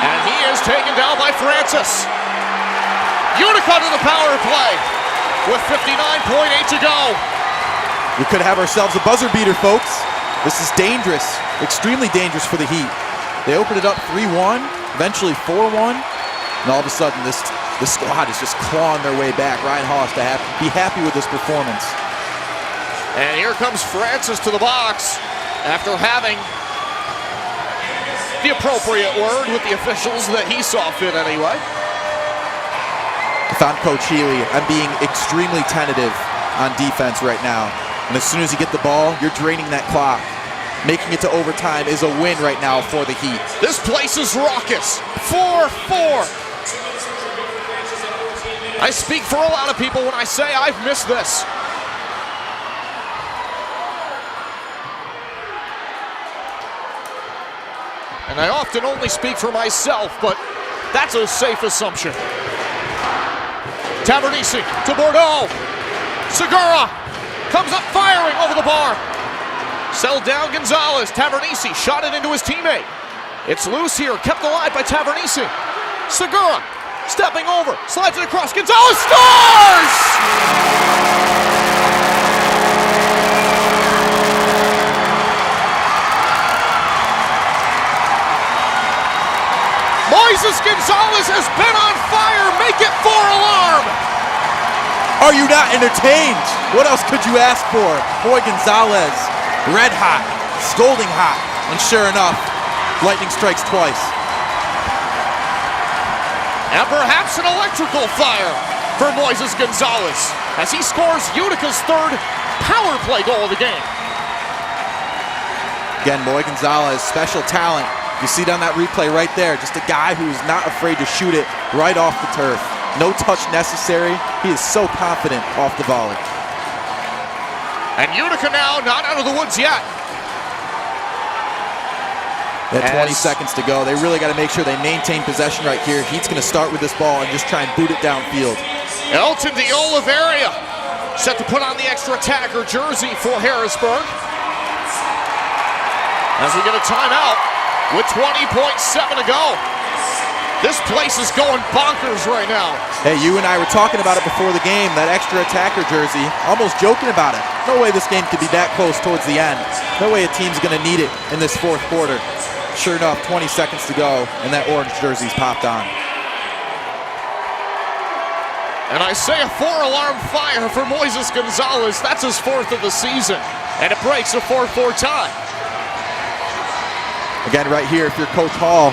And he is taken down by Francis. Utica to the power play with 59.8 to go. We could have ourselves a buzzer beater, folks. This is dangerous, extremely dangerous for the Heat. They opened it up 3-1, eventually 4-1, and all of a sudden this squad is just clawing their way back. Ryan Hall has to be happy with this performance. And here comes Francis to the box after having the appropriate word with the officials that he saw fit anyway. If I'm Coach Healy, I'm being extremely tentative on defense right now. And as soon as you get the ball, you're draining that clock. Making it to overtime is a win right now for the Heat. This place is raucous. 4-4. I speak for a lot of people when I say I've missed this. And I often only speak for myself, but that's a safe assumption. Tavernisi to Bordeaux. Segura comes up firing over the bar. Settled down Gonzalez. Tavernisi shot it into his teammate. It's loose here, kept alive by Tavernisi. Segura stepping over, slides it across. Gonzalez scores! Moises Gonzalez has been on fire. Make it 4 alarm. Are you not entertained? What else could you ask for? Boy, Gonzalez, red hot, scolding hot, and sure enough, lightning strikes twice. And perhaps an electrical fire for Moises Gonzalez as he scores Utica's third power play goal of the game. Again, Boy Gonzalez, special talent. You see it on that replay right there. Just a guy who's not afraid to shoot it right off the turf. No touch necessary. He is so confident off the volley. And Utica now not out of the woods yet. They have 20 seconds to go. They really got to make sure they maintain possession right here. Heat's going to start with this ball and just try and boot it downfield. Elton de Oliveira set to put on the extra attacker jersey for Harrisburg. As we get a timeout with 20.7 to go. This place is going bonkers right now. Hey, you and I were talking about it before the game, that extra attacker jersey, almost joking about it. No way this game could be that close towards the end. No way a team's going to need it in this fourth quarter. Sure enough, 20 seconds to go, and that orange jersey's popped on. And I say a 4-alarm fire for Moises Gonzalez. That's his 4th of the season. And it breaks a 4-4 tie. Again, right here, if you're Coach Hall,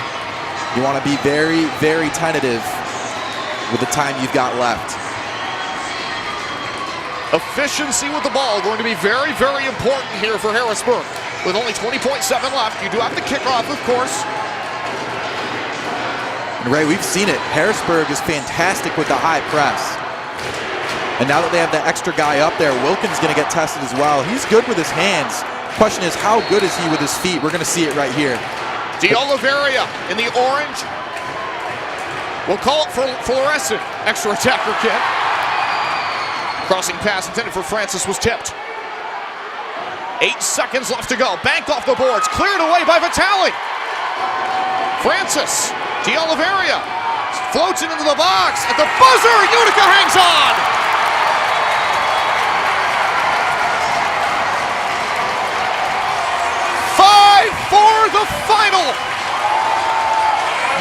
you want to be very, very tentative with the time you've got left. Efficiency with the ball going to be very, very important here for Harrisburg. With only 20.7 left, you do have the kickoff, of course. And Ray, we've seen it. Harrisburg is fantastic with the high press. And now that they have that extra guy up there, Wilkins going to get tested as well. He's good with his hands. Question is, how good is he with his feet? We're going to see it right here. D'Oliveira in the orange. We'll call it for fluorescent extra attacker kit. Crossing pass intended for Francis was tipped. 8 seconds left to go. Banked off the boards. Cleared away by Vitale. Francis. D'Oliveira floats it into the box. At the buzzer, Utica hangs on. For the final.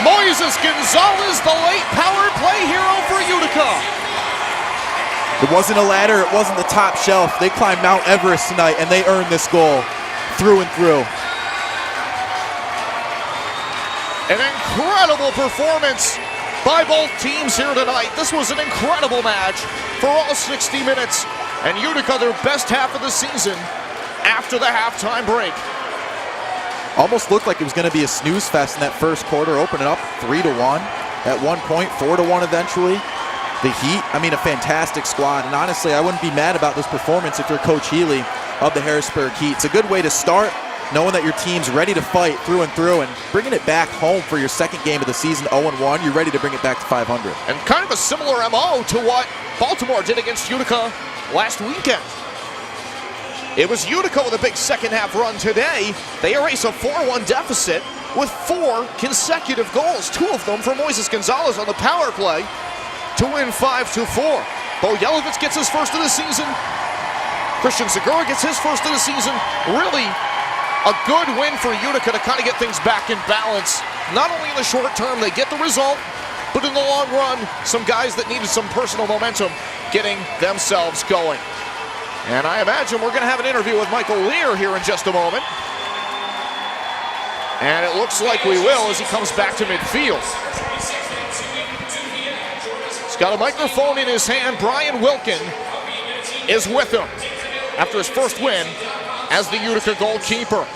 Moises Gonzalez, the late power play hero for Utica. It wasn't a ladder, it wasn't the top shelf. They climbed Mount Everest tonight, and they earned this goal through and through. An incredible performance by both teams here tonight. This was an incredible match for all 60 minutes. And Utica, their best half of the season after the halftime break. Almost looked like it was going to be a snooze fest in that first quarter, opening up 3-1. At one point, 4-1 eventually. The Heat, I mean, a fantastic squad. And honestly, I wouldn't be mad about this performance if you're Coach Healy of the Harrisburg Heat. It's a good way to start, knowing that your team's ready to fight through and through, and bringing it back home for your second game of the season, 0-1. You're ready to bring it back to 500. And kind of a similar MO to what Baltimore did against Utica last weekend. It was Utica with a big second half run today. They erase a 4-1 deficit with 4 consecutive goals, 2 of them for Moises Gonzalez on the power play to win 5-4. Bo Yelovitz gets his first of the season. Christian Segura gets his first of the season. Really a good win for Utica to kind of get things back in balance. Not only in the short term, they get the result, but in the long run, some guys that needed some personal momentum getting themselves going. And I imagine we're going to have an interview with Michael Lear here in just a moment. And it looks like we will as he comes back to midfield. He's got a microphone in his hand. Brian Wilkin is with him after his first win as the Utica goalkeeper.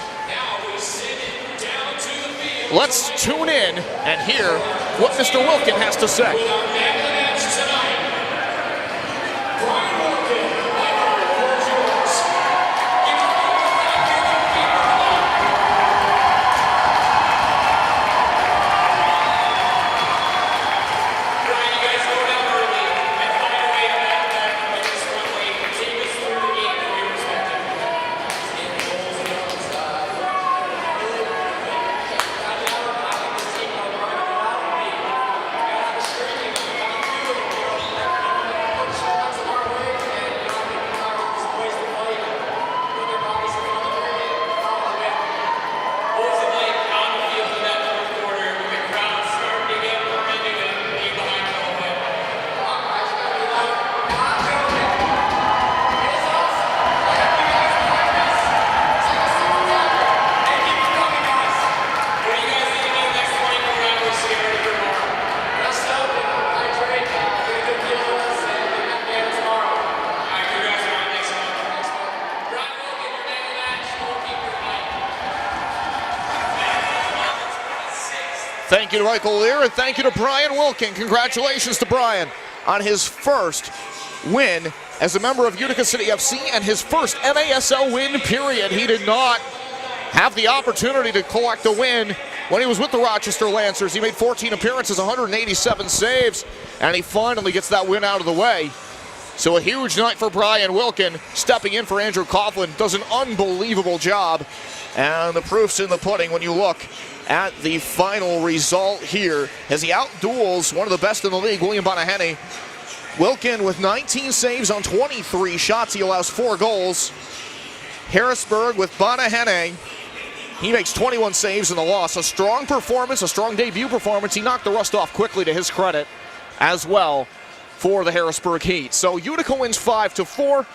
Let's tune in and hear what Mr. Wilkin has to say. Thank you to Michael Lear, and thank you to Brian Wilkin. Congratulations to Brian on his first win as a member of Utica City FC and his first MASL win, period. He did not have the opportunity to collect a win when he was with the Rochester Lancers. He made 14 appearances, 187 saves, and he finally gets that win out of the way. So a huge night for Brian Wilkin, stepping in for Andrew Coughlin, does an unbelievable job And the proof's in the pudding when you look at the final result here as he outduels one of the best in the league, William Bonahene. Wilkin with 19 saves on 23 shots. He allows 4 goals. Harrisburg with Bonahene. He makes 21 saves in the loss. A strong performance, a strong debut performance. He knocked the rust off quickly to his credit as well for the Harrisburg Heat. So Utica wins 5-4.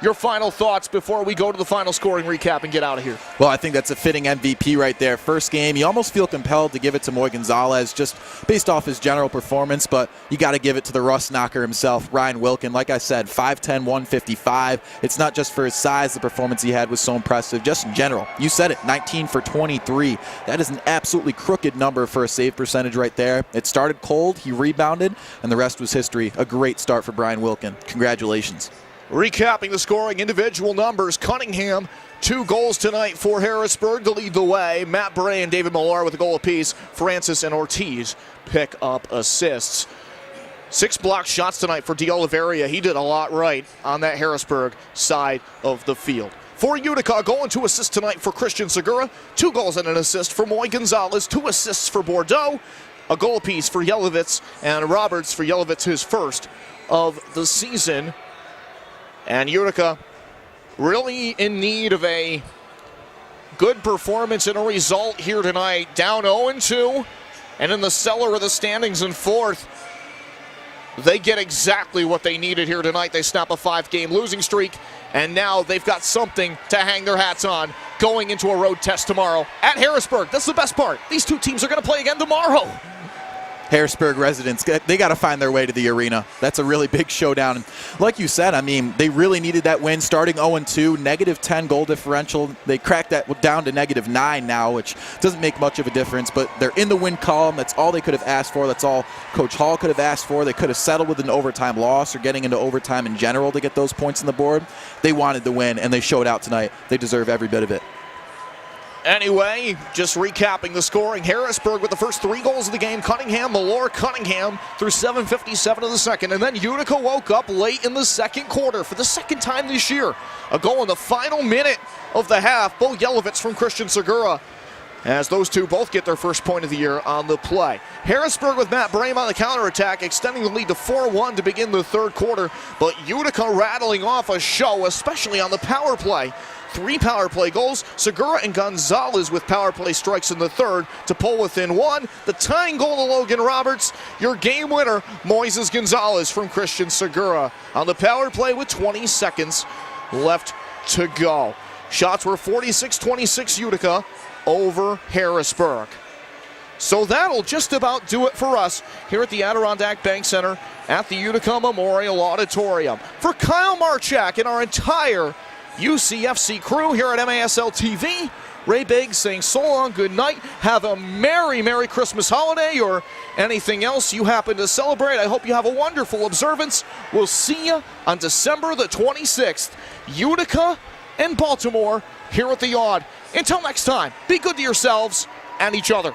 Your final thoughts before we go to the final scoring recap and get out of here? Well, I think that's a fitting MVP right there. First game, you almost feel compelled to give it to Moy Gonzalez just based off his general performance, but you got to give it to the rust knocker himself, Ryan Wilkin. Like I said, 5'10", 155. It's not just for his size. The performance he had was so impressive, just in general. You said it, 19 for 23. That is an absolutely crooked number for a save percentage right there. It started cold, he rebounded, and the rest was history. A great start for Brian Wilkin. Congratulations. Recapping the scoring, individual numbers. Cunningham, 2 goals tonight for Harrisburg to lead the way. Matt Bray and David Millar with a goal apiece. Francis and Ortiz pick up assists. 6 blocked shots tonight for D'Oliveria. He did a lot right on that Harrisburg side of the field. For Utica, a goal and 2 assists tonight for Christian Segura. 2 goals and an assist for Moy Gonzalez. 2 assists for Bordeaux. A goal apiece for Yelovitz and Roberts for Yelovitz, his first of the season. And Utica really in need of a good performance and a result here tonight. Down 0-2 and in the cellar of the standings in 4th. They get exactly what they needed here tonight. They snap a 5-game losing streak, and now they've got something to hang their hats on going into a road test tomorrow at Harrisburg. That's the best part. These 2 teams are going to play again tomorrow. Harrisburg residents, they got to find their way to the arena. That's a really big showdown. And like you said, I mean, they really needed that win, starting 0-2, -10 goal differential. They cracked that down to -9 now, which doesn't make much of a difference, but they're in the win column. That's all they could have asked for. That's all Coach Hall could have asked for. They could have settled with an overtime loss or getting into overtime in general to get those points on the board. They wanted the win, and they showed out tonight. They deserve every bit of it. Anyway, just recapping the scoring. Harrisburg with the first 3 goals of the game. Cunningham, Malor, Cunningham through 7:57 of the second. And then Utica woke up late in the second quarter for the second time this year. A goal in the final minute of the half. Bo Yelovitz from Christian Segura, as those 2 both get their first point of the year on the play. Harrisburg with Matt Brame on the counterattack, extending the lead to 4-1 to begin the third quarter. But Utica rattling off a show, especially on the power play. 3 power play goals. Segura and Gonzalez with power play strikes in the third to pull within 1. The tying goal to Logan Roberts. Your game winner, Moises Gonzalez from Christian Segura on the power play with 20 seconds left to go. Shots were 46-26 Utica over Harrisburg. So that'll just about do it for us here at the Adirondack Bank Center at the Utica Memorial Auditorium. For Kyle Marchak and our entire UCFC crew here at MASL TV, Ray Biggs saying so long, good night. Have a Merry, Merry Christmas holiday or anything else you happen to celebrate. I hope you have a wonderful observance. We'll see you on December the 26th. Utica and Baltimore here at the Aud. Until next time, be good to yourselves and each other.